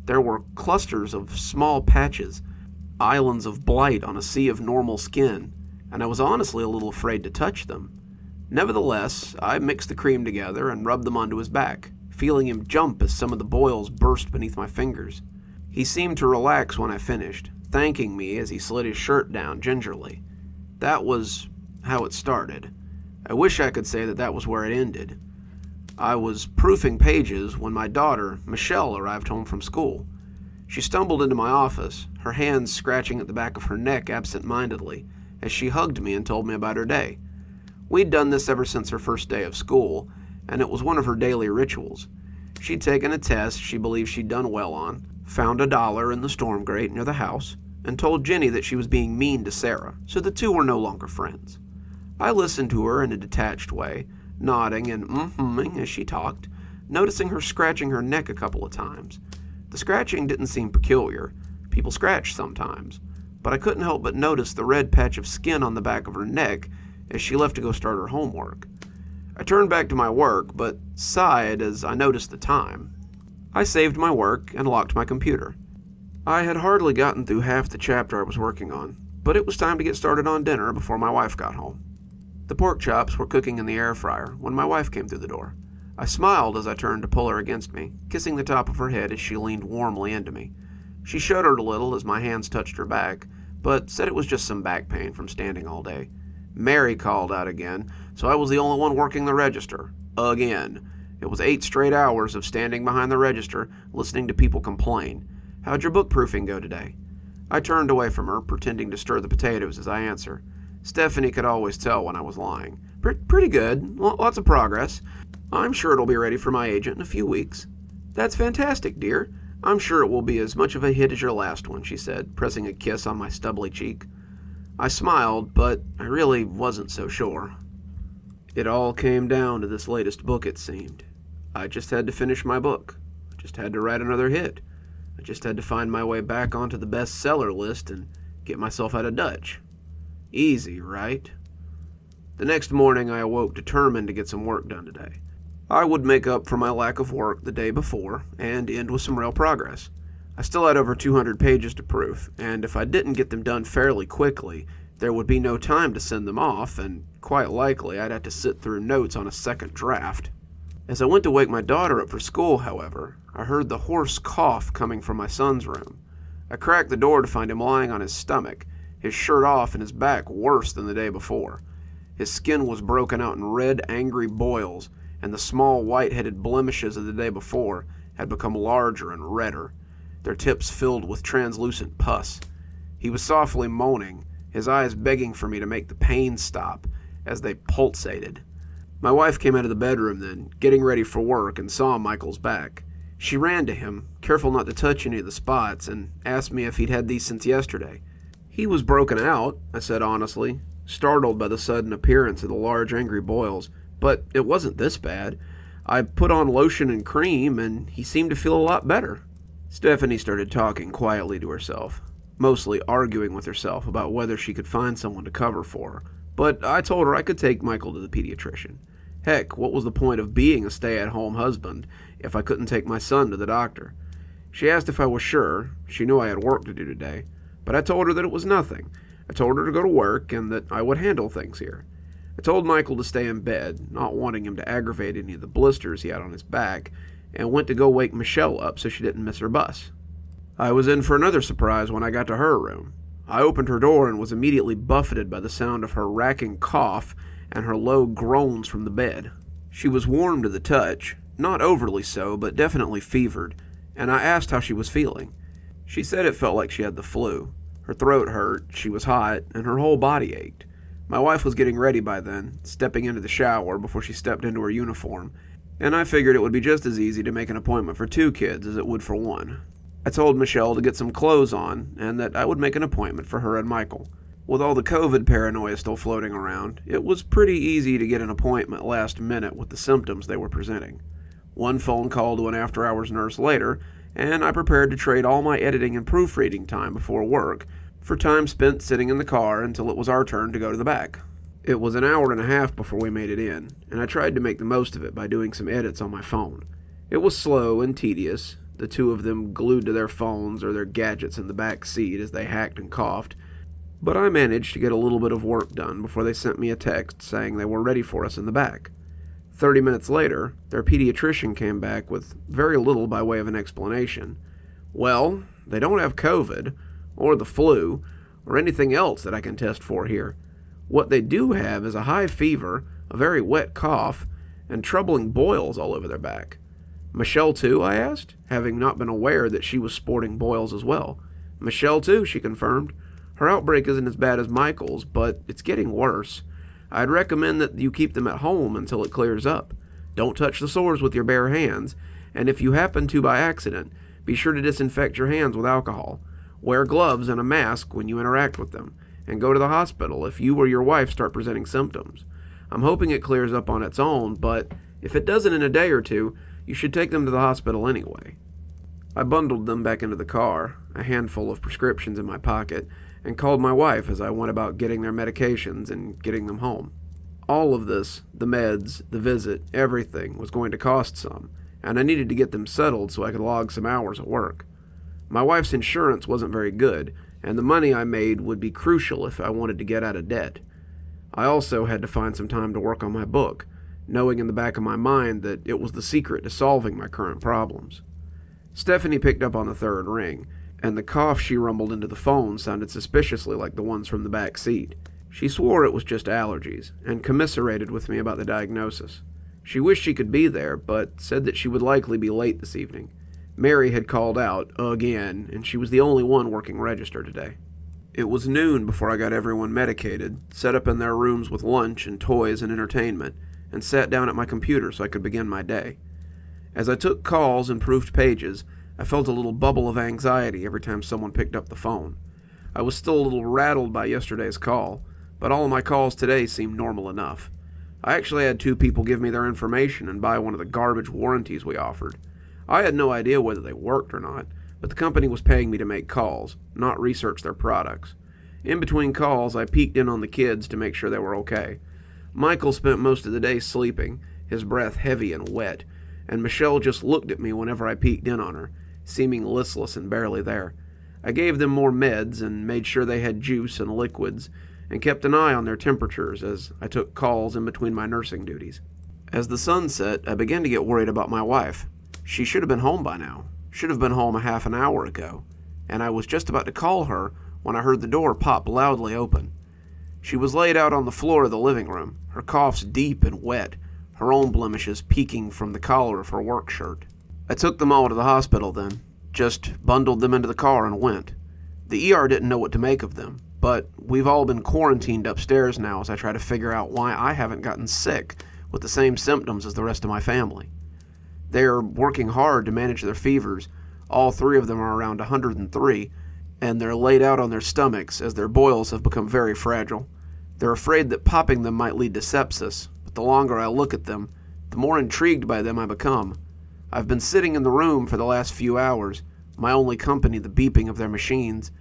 There were clusters of small patches, islands of blight on a sea of normal skin, and I was honestly a little afraid to touch them. Nevertheless, I mixed the cream together and rubbed them onto his back, feeling him jump as some of the boils burst beneath my fingers. He seemed to relax when I finished, thanking me as he slid his shirt down gingerly. That was how it started. I wish I could say that was where it ended. I was proofing pages when my daughter, Michelle, arrived home from school. She stumbled into my office, her hands scratching at the back of her neck absent-mindedly, as she hugged me and told me about her day. We'd done this ever since her first day of school, and it was one of her daily rituals. She'd taken a test she believed she'd done well on, found $1 in the storm grate near the house, and told Jenny that she was being mean to Sara, so the two were no longer friends. I listened to her in a detached way, nodding and mm-hmming as she talked, noticing her scratching her neck a couple of times. The scratching didn't seem peculiar. People scratch sometimes, but I couldn't help but notice the red patch of skin on the back of her neck as she left to go start her homework. I turned back to my work, but sighed as I noticed the time. I saved my work and locked my computer. I had hardly gotten through half the chapter I was working on, but it was time to get started on dinner before my wife got home. The pork chops were cooking in the air fryer when my wife came through the door. I smiled as I turned to pull her against me, kissing the top of her head as she leaned warmly into me. She shuddered a little as my hands touched her back, but said it was just some back pain from standing all day. Mary called out again, so I was the only one working the register. Again. It was 8 straight hours of standing behind the register, listening to people complain. How'd your book proofing go today? I turned away from her, pretending to stir the potatoes as I answered. Stephanie could always tell when I was lying. Pretty good. Lots of progress. I'm sure it'll be ready for my agent in a few weeks. That's fantastic, dear. I'm sure it will be as much of a hit as your last one, she said, pressing a kiss on my stubbly cheek. I smiled, but I really wasn't so sure. It all came down to this latest book, it seemed. I just had to finish my book. I just had to write another hit. I just had to find my way back onto the bestseller list and get myself out of Dutch. Easy, right? The next morning I awoke determined to get some work done today. I would make up for my lack of work the day before and end with some real progress. I still had over 200 pages to proof, and if I didn't get them done fairly quickly, there would be no time to send them off, and quite likely I'd have to sit through notes on a second draft. As I went to wake my daughter up for school, however, I heard the hoarse cough coming from my son's room. I cracked the door to find him lying on his stomach, his shirt off and his back worse than the day before. His skin was broken out in red, angry boils, and the small white-headed blemishes of the day before had become larger and redder, their tips filled with translucent pus. He was softly moaning, his eyes begging for me to make the pain stop as they pulsated. My wife came out of the bedroom then, getting ready for work, and saw Michael's back. She ran to him, careful not to touch any of the spots, and asked me if he'd had these since yesterday. He was broken out, I said honestly, startled by the sudden appearance of the large angry boils, but it wasn't this bad. I put on lotion and cream, and he seemed to feel a lot better. Stephanie started talking quietly to herself, mostly arguing with herself about whether she could find someone to cover for her, but I told her I could take Michael to the pediatrician. Heck, what was the point of being a stay-at-home husband if I couldn't take my son to the doctor? She asked if I was sure. She knew I had work to do today, but I told her that it was nothing. I told her to go to work and that I would handle things here. I told Michael to stay in bed, not wanting him to aggravate any of the blisters he had on his back, and went to go wake Michelle up so she didn't miss her bus. I was in for another surprise when I got to her room. I opened her door and was immediately buffeted by the sound of her racking cough and her low groans from the bed. She was warm to the touch, not overly so, but definitely fevered, and I asked how she was feeling. She said it felt like she had the flu. Her throat hurt, she was hot, and her whole body ached. My wife was getting ready by then, stepping into the shower before she stepped into her uniform, and I figured it would be just as easy to make an appointment for 2 kids as it would for 1. I told Michelle to get some clothes on, and that I would make an appointment for her and Michael. With all the COVID paranoia still floating around, it was pretty easy to get an appointment last minute with the symptoms they were presenting. 1 phone call to an after-hours nurse later, and I prepared to trade all my editing and proofreading time before work for time spent sitting in the car until it was our turn to go to the back. It was an hour and a half before we made it in, and I tried to make the most of it by doing some edits on my phone. It was slow and tedious, the 2 of them glued to their phones or their gadgets in the back seat as they hacked and coughed, but I managed to get a little bit of work done before they sent me a text saying they were ready for us in the back. 30 minutes later, their pediatrician came back with very little by way of an explanation. Well, they don't have COVID, or the flu, or anything else that I can test for here. What they do have is a high fever, a very wet cough, and troubling boils all over their back. Michelle too, I asked, having not been aware that she was sporting boils as well. Michelle too, she confirmed. Her outbreak isn't as bad as Michael's, but it's getting worse. I'd recommend that you keep them at home until it clears up. Don't touch the sores with your bare hands, and if you happen to by accident, be sure to disinfect your hands with alcohol. Wear gloves and a mask when you interact with them, and go to the hospital if you or your wife start presenting symptoms. I'm hoping it clears up on its own, but if it doesn't in a day or 2, you should take them to the hospital anyway. I bundled them back into the car, a handful of prescriptions in my pocket, and called my wife as I went about getting their medications and getting them home. All of this, the meds, the visit, everything, was going to cost some, and I needed to get them settled so I could log some hours at work. My wife's insurance wasn't very good, and the money I made would be crucial if I wanted to get out of debt. I also had to find some time to work on my book, knowing in the back of my mind that it was the secret to solving my current problems. Stephanie picked up on the 3rd ring, and the cough she rumbled into the phone sounded suspiciously like the ones from the back seat. She swore it was just allergies, and commiserated with me about the diagnosis. She wished she could be there, but said that she would likely be late this evening. Mary had called out, again, and she was the only one working register today. It was noon before I got everyone medicated, set up in their rooms with lunch and toys and entertainment, and sat down at my computer so I could begin my day. As I took calls and proofed pages, I felt a little bubble of anxiety every time someone picked up the phone. I was still a little rattled by yesterday's call, but all of my calls today seemed normal enough. I actually had 2 people give me their information and buy one of the garbage warranties we offered. I had no idea whether they worked or not, but the company was paying me to make calls, not research their products. In between calls, I peeked in on the kids to make sure they were okay. Michael spent most of the day sleeping, his breath heavy and wet, and Michelle just looked at me whenever I peeked in on her, seeming listless and barely there. I gave them more meds and made sure they had juice and liquids, and kept an eye on their temperatures as I took calls in between my nursing duties. As the sun set, I began to get worried about my wife. She should have been home by now, should have been home a half an hour ago, and I was just about to call her when I heard the door pop loudly open. She was laid out on the floor of the living room, her coughs deep and wet, her own blemishes peeking from the collar of her work shirt. I took them all to the hospital then, just bundled them into the car and went. The ER didn't know what to make of them, but we've all been quarantined upstairs now as I try to figure out why I haven't gotten sick with the same symptoms as the rest of my family. They are working hard to manage their fevers. All three of them are around 103, and they're laid out on their stomachs as their boils have become very fragile. They're afraid that popping them might lead to sepsis, but the longer I look at them, the more intrigued by them I become. I've been sitting in the room for the last few hours, my only company the beeping of their machines,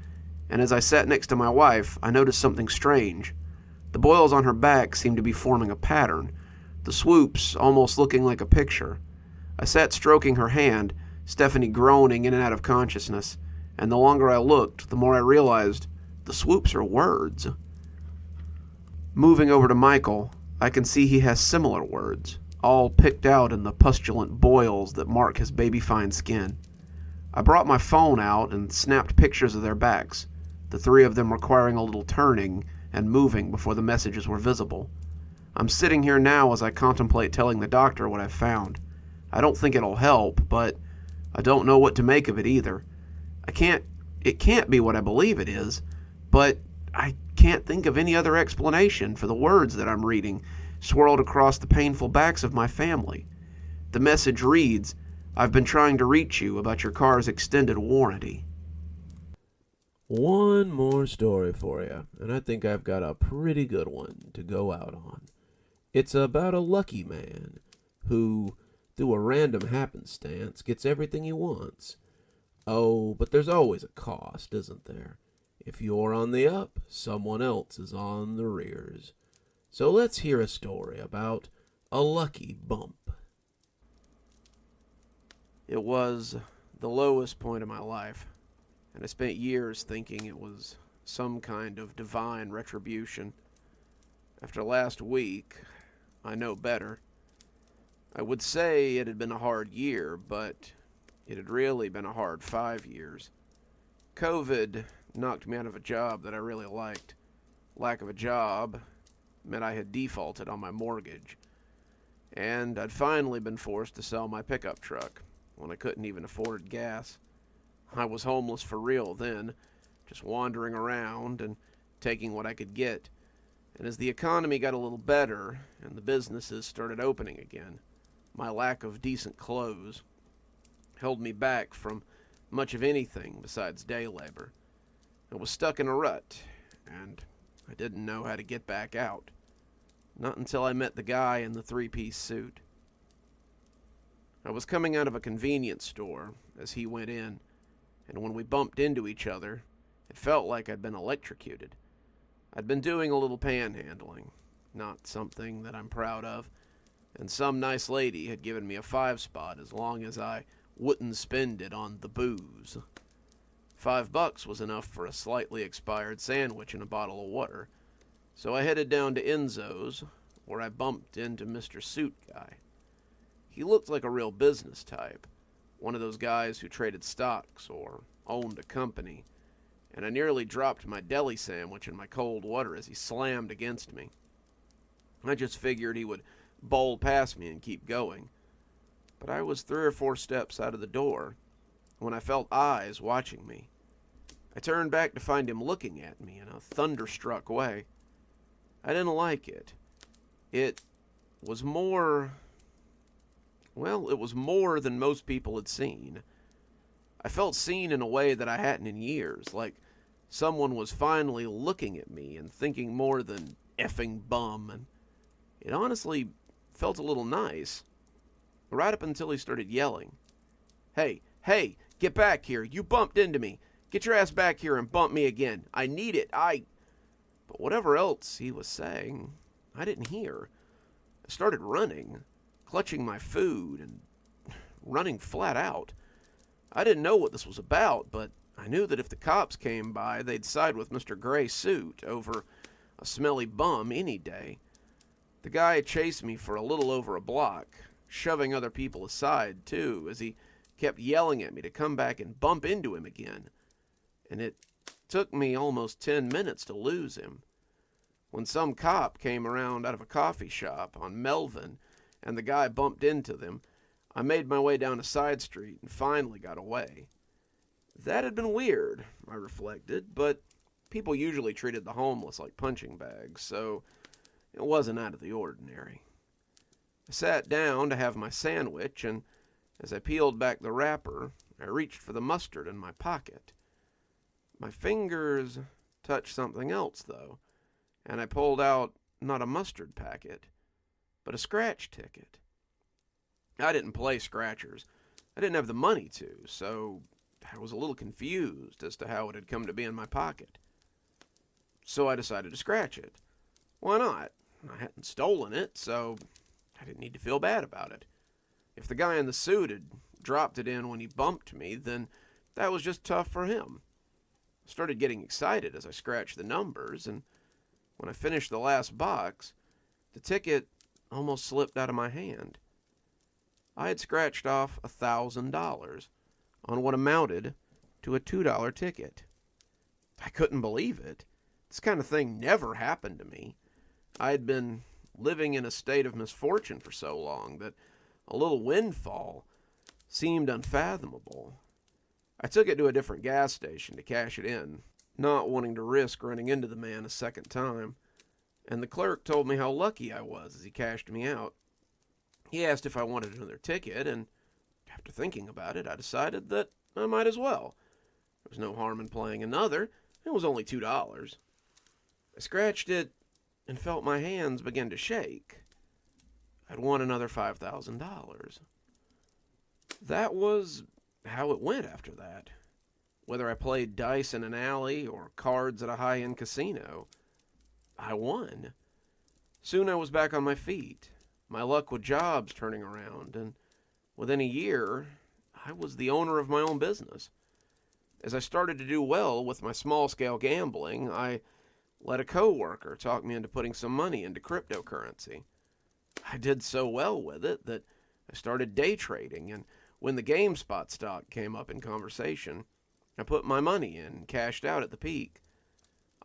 and as I sat next to my wife, I noticed something strange. The boils on her back seemed to be forming a pattern, the swoops almost looking like a picture. I sat stroking her hand, Stephanie groaning in and out of consciousness, and the longer I looked, the more I realized the swoops are words. Moving over to Michael, I can see he has similar words, all picked out in the pustulant boils that mark his baby-fine skin. I brought my phone out and snapped pictures of their backs, the three of them requiring a little turning and moving before the messages were visible. I'm sitting here now as I contemplate telling the doctor what I've found. I don't think it'll help, but I don't know what to make of it either. It can't be what I believe it is, but I can't think of any other explanation for the words that I'm reading swirled across the painful backs of my family. The message reads, "I've been trying to reach you about your car's extended warranty." One more story for you, and I think I've got a pretty good one to go out on. It's about a lucky man who, through a random happenstance, gets everything he wants. Oh, but there's always a cost, isn't there? If you're on the up, someone else is on the rears. So let's hear a story about a lucky bump. It was the lowest point of my life, and I spent years thinking it was some kind of divine retribution. After last week, I know better. I would say it had been a hard year, but it had really been a hard 5 years. COVID knocked me out of a job that I really liked. Lack of a job meant I had defaulted on my mortgage, and I'd finally been forced to sell my pickup truck when I couldn't even afford gas. I was homeless for real then, just wandering around and taking what I could get. And as the economy got a little better and the businesses started opening again, my lack of decent clothes held me back from much of anything besides day labor. I was stuck in a rut, and I didn't know how to get back out. Not until I met the guy in the three-piece suit. I was coming out of a convenience store as he went in, and when we bumped into each other, it felt like I'd been electrocuted. I'd been doing a little panhandling, not something that I'm proud of, and some nice lady had given me a 5-spot as long as I wouldn't spend it on the booze. $5 was enough for a slightly expired sandwich and a bottle of water, so I headed down to Enzo's, where I bumped into Mr. Suit Guy. He looked like a real business type, one of those guys who traded stocks or owned a company, and I nearly dropped my deli sandwich in my cold water as he slammed against me. I just figured he would bowl past me and keep going, but I was 3 or 4 steps out of the door when I felt eyes watching me. I turned back to find him looking at me in a thunderstruck way. I didn't like it. It was more than most people had seen. I felt seen in a way that I hadn't in years, like someone was finally looking at me and thinking more than effing bum, and it honestly felt a little nice. Right up until he started yelling. Hey, get back here. You bumped into me. Get your ass back here and bump me again. I need it. But whatever else he was saying, I didn't hear. I started running, clutching my food and running flat out. I didn't know what this was about, but I knew that if the cops came by, they'd side with Mr. Gray Suit over a smelly bum any day. The guy chased me for a little over a block, shoving other people aside, too, as he kept yelling at me to come back and bump into him again. And it took me almost 10 minutes to lose him. when some cop came around out of a coffee shop on Melvin and the guy bumped into them, I made my way down a side street and finally got away. That had been weird, I reflected, but people usually treated the homeless like punching bags, so it wasn't out of the ordinary. I sat down to have my sandwich, and as I peeled back the wrapper, I reached for the mustard in my pocket. My fingers touched something else, though, and I pulled out not a mustard packet, but a scratch ticket. I didn't play scratchers. I didn't have the money to, so I was a little confused as to how it had come to be in my pocket. So I decided to scratch it. Why not? I hadn't stolen it, so I didn't need to feel bad about it. If the guy in the suit had dropped it in when he bumped me, then that was just tough for him. I started getting excited as I scratched the numbers, and when I finished the last box, the ticket almost slipped out of my hand. I had scratched off $1,000 on what amounted to a $2 ticket. I couldn't believe it. This kind of thing never happened to me. I had been living in a state of misfortune for so long that a little windfall seemed unfathomable. I took it to a different gas station to cash it in, not wanting to risk running into the man a second time, and the clerk told me how lucky I was as he cashed me out. He asked if I wanted another ticket, and after thinking about it, I decided that I might as well. There was no harm in playing another. It was only $2. I scratched it and felt my hands begin to shake. I'd won another $5,000. That was how it went after that. Whether I played dice in an alley or cards at a high-end casino, I won. Soon I was back on my feet, my luck with jobs turning around, and within a year, I was the owner of my own business. As I started to do well with my small-scale gambling, I let a coworker talk me into putting some money into cryptocurrency. I did so well with it that I started day trading, and when the GameSpot stock came up in conversation, I put my money in and cashed out at the peak.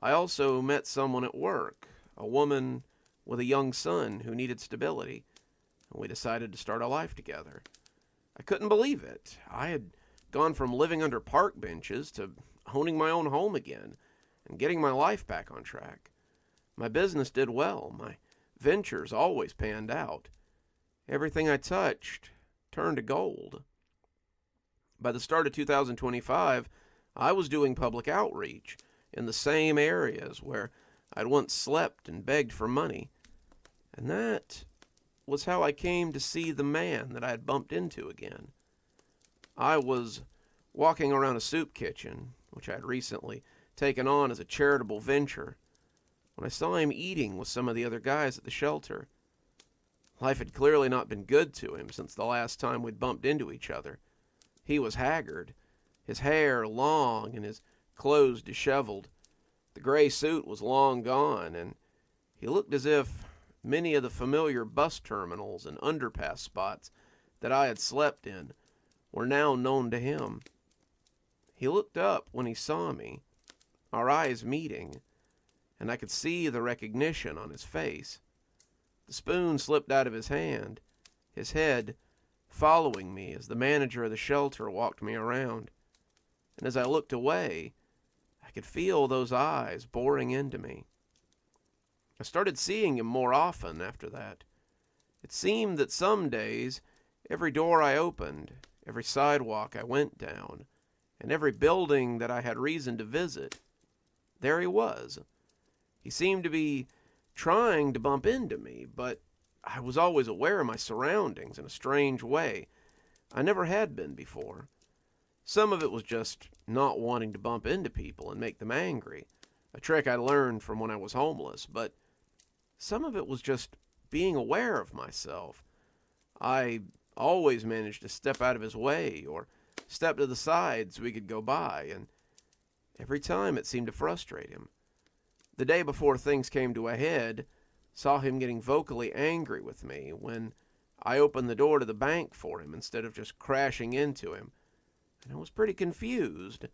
I also met someone at work, a woman with a young son who needed stability, and we decided to start a life together. I couldn't believe it. I had gone from living under park benches to owning my own home again and getting my life back on track. My business did well. My ventures always panned out. Everything I touched turned to gold. By the start of 2025, I was doing public outreach in the same areas where I'd once slept and begged for money. And that was how I came to see the man that I had bumped into again. I was walking around a soup kitchen, which I had recently taken on as a charitable venture, when I saw him eating with some of the other guys at the shelter. Life had clearly not been good to him since the last time we'd bumped into each other. He was haggard, his hair long and his clothes disheveled. The gray suit was long gone, and he looked as if many of the familiar bus terminals and underpass spots that I had slept in were now known to him. He looked up when he saw me, our eyes meeting, and I could see the recognition on his face. The spoon slipped out of his hand, his head following me as the manager of the shelter walked me around. And as I looked away, I could feel those eyes boring into me. I started seeing him more often after that. It seemed that some days, every door I opened, every sidewalk I went down, and every building that I had reason to visit, there he was. He seemed to be trying to bump into me, but I was always aware of my surroundings in a strange way. I never had been before. Some of it was just not wanting to bump into people and make them angry, a trick I learned from when I was homeless, but some of it was just being aware of myself. I always managed to step out of his way or step to the side so we could go by, and every time it seemed to frustrate him. The day before things came to a head, saw him getting vocally angry with me when I opened the door to the bank for him instead of just crashing into him, and I was pretty confused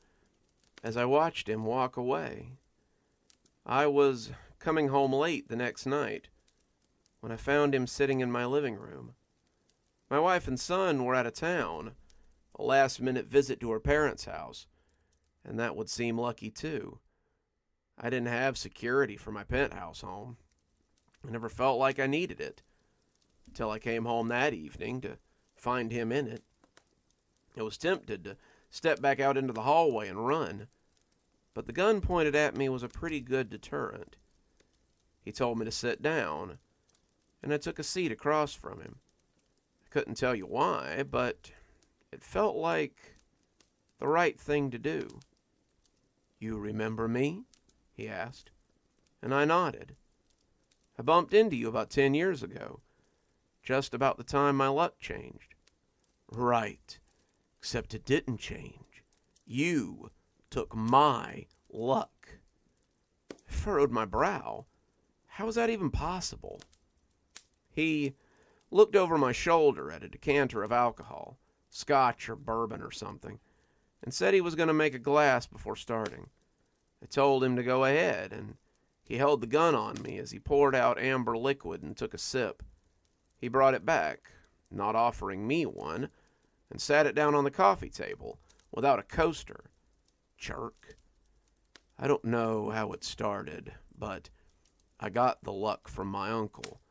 as I watched him walk away. I was coming home late the next night when I found him sitting in my living room. My wife and son were out of town, a last-minute visit to her parents' house, and that would seem lucky too. I didn't have security for my penthouse home. I never felt like I needed it, until I came home that evening to find him in it. I was tempted to step back out into the hallway and run, but the gun pointed at me was a pretty good deterrent. He told me to sit down, and I took a seat across from him. I couldn't tell you why, but it felt like the right thing to do. "You remember me?" he asked, and I nodded. "I bumped into you about 10 years ago, just about the time my luck changed." "Right, except it didn't change. You took my luck." I furrowed my brow. How was that even possible? He looked over my shoulder at a decanter of alcohol, scotch or bourbon or something, and said he was going to make a glass before starting. I told him to go ahead, and he held the gun on me as he poured out amber liquid and took a sip. He brought it back, not offering me one, and sat it down on the coffee table without a coaster. Jerk. I don't know how it started, but I got the luck from my uncle.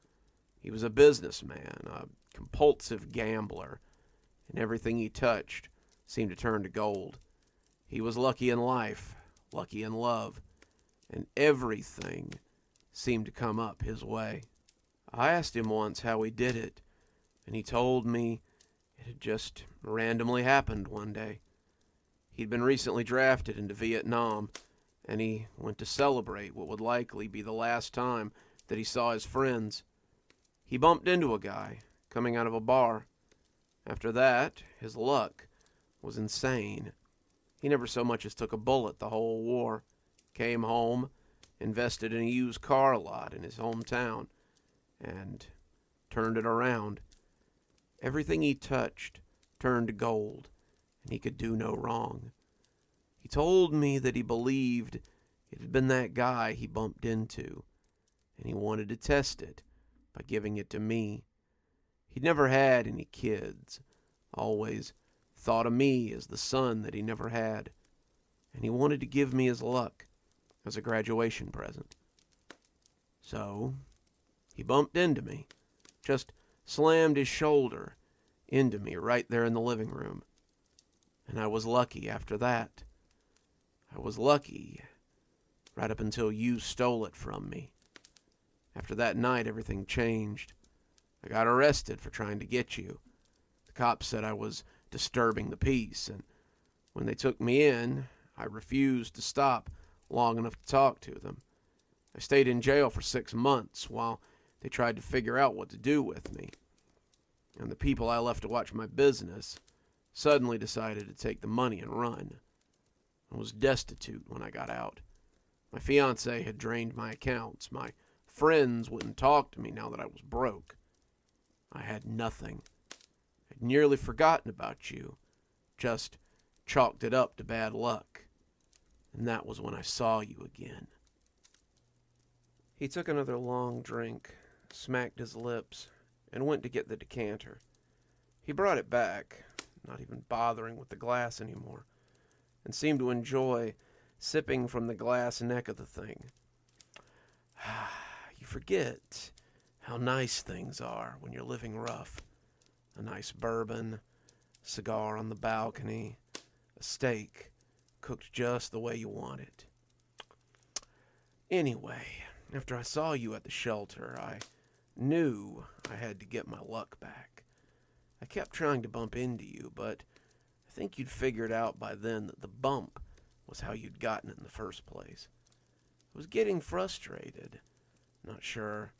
He was a businessman, a compulsive gambler, and everything he touched seemed to turn to gold. He was lucky in life, lucky in love, and everything seemed to come up his way. I asked him once how he did it, and he told me it had just randomly happened one day. He'd been recently drafted into Vietnam, and he went to celebrate what would likely be the last time that he saw his friends. He bumped into a guy coming out of a bar. After that, his luck was insane. He never so much as took a bullet the whole war. Came home, invested in a used car lot in his hometown, and turned it around. Everything he touched turned to gold, and he could do no wrong. He told me that he believed it had been that guy he bumped into, and he wanted to test it by giving it to me. He'd never had any kids, always thought of me as the son that he never had, and he wanted to give me his luck as a graduation present. So, he bumped into me, just slammed his shoulder into me right there in the living room, and I was lucky after that. I was lucky right up until you stole it from me. After that night, everything changed. I got arrested for trying to get you. The cops said I was disturbing the peace, and when they took me in, I refused to stop long enough to talk to them. I stayed in jail for 6 months while they tried to figure out what to do with me. And the people I left to watch my business suddenly decided to take the money and run. I was destitute when I got out. My fiancée had drained my accounts. My friends wouldn't talk to me now that I was broke. I had nothing. I'd nearly forgotten about you, just chalked it up to bad luck. And that was when I saw you again. He took another long drink, smacked his lips, and went to get the decanter. He brought it back, not even bothering with the glass anymore, and seemed to enjoy sipping from the glass neck of the thing. You forget how nice things are when you're living rough. A nice bourbon, cigar on the balcony, a steak cooked just the way you want it. Anyway, after I saw you at the shelter, I knew I had to get my luck back. I kept trying to bump into you, but I think you'd figured out by then that the bump was how you'd gotten it in the first place. I was getting frustrated, not sure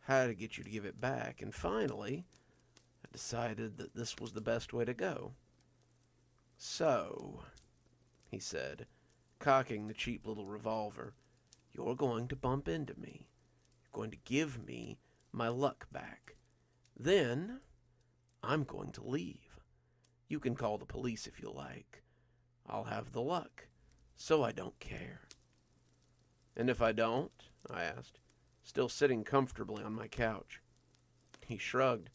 how to get you to give it back, and finally, I decided that this was the best way to go. "So," he said, cocking the cheap little revolver, "you're going to bump into me. You're going to give me my luck back. Then, I'm going to leave. You can call the police if you like. I'll have the luck, so I don't care." And if I don't? I asked, still sitting comfortably on my couch. He shrugged.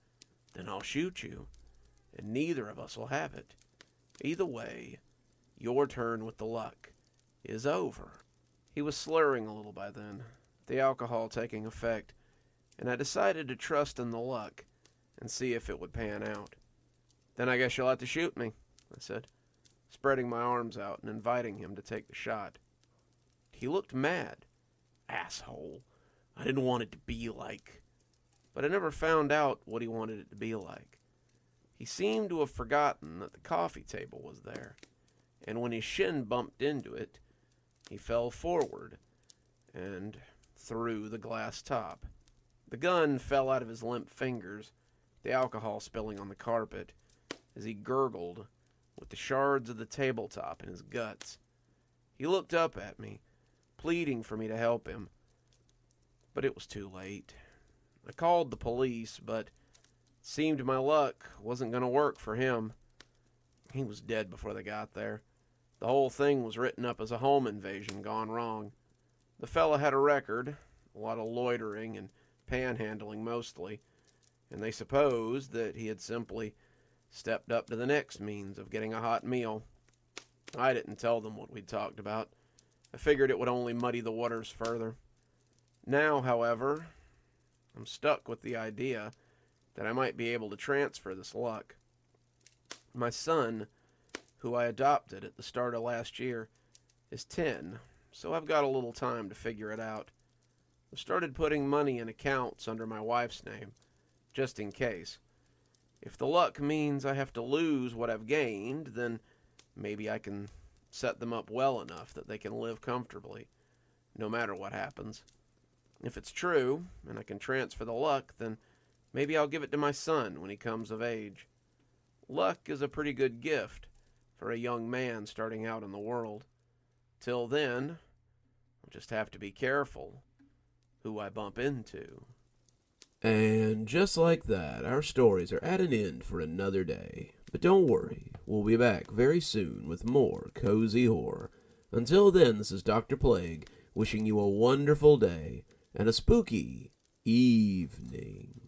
Then I'll shoot you, and neither of us will have it. Either way, your turn with the luck is over. He was slurring a little by then, the alcohol taking effect, and I decided to trust in the luck and see if it would pan out. Then I guess you'll have to shoot me, I said, spreading my arms out and inviting him to take the shot. He looked mad. Asshole. I didn't want it to be like... But I never found out what he wanted it to be like. He seemed to have forgotten that the coffee table was there, and when his shin bumped into it, he fell forward and through the glass top. The gun fell out of his limp fingers, the alcohol spilling on the carpet, as he gurgled with the shards of the tabletop in his guts. He looked up at me, pleading for me to help him, but it was too late. I called the police, but it seemed my luck wasn't going to work for him. He was dead before they got there. The whole thing was written up as a home invasion gone wrong. The fella had a record, a lot of loitering and panhandling mostly, and they supposed that he had simply stepped up to the next means of getting a hot meal. I didn't tell them what we'd talked about. I figured it would only muddy the waters further. Now, however, I'm stuck with the idea that I might be able to transfer this luck. My son, who I adopted at the start of last year, is 10, so I've got a little time to figure it out. I've started putting money in accounts under my wife's name, just in case. If the luck means I have to lose what I've gained, then maybe I can set them up well enough that they can live comfortably, no matter what happens. If it's true, and I can transfer the luck, then maybe I'll give it to my son when he comes of age. Luck is a pretty good gift for a young man starting out in the world. Till then, I'll just have to be careful who I bump into. And just like that, our stories are at an end for another day. But don't worry, we'll be back very soon with more cozy horror. Until then, this is Dr. Plague, wishing you a wonderful day and a spooky evening.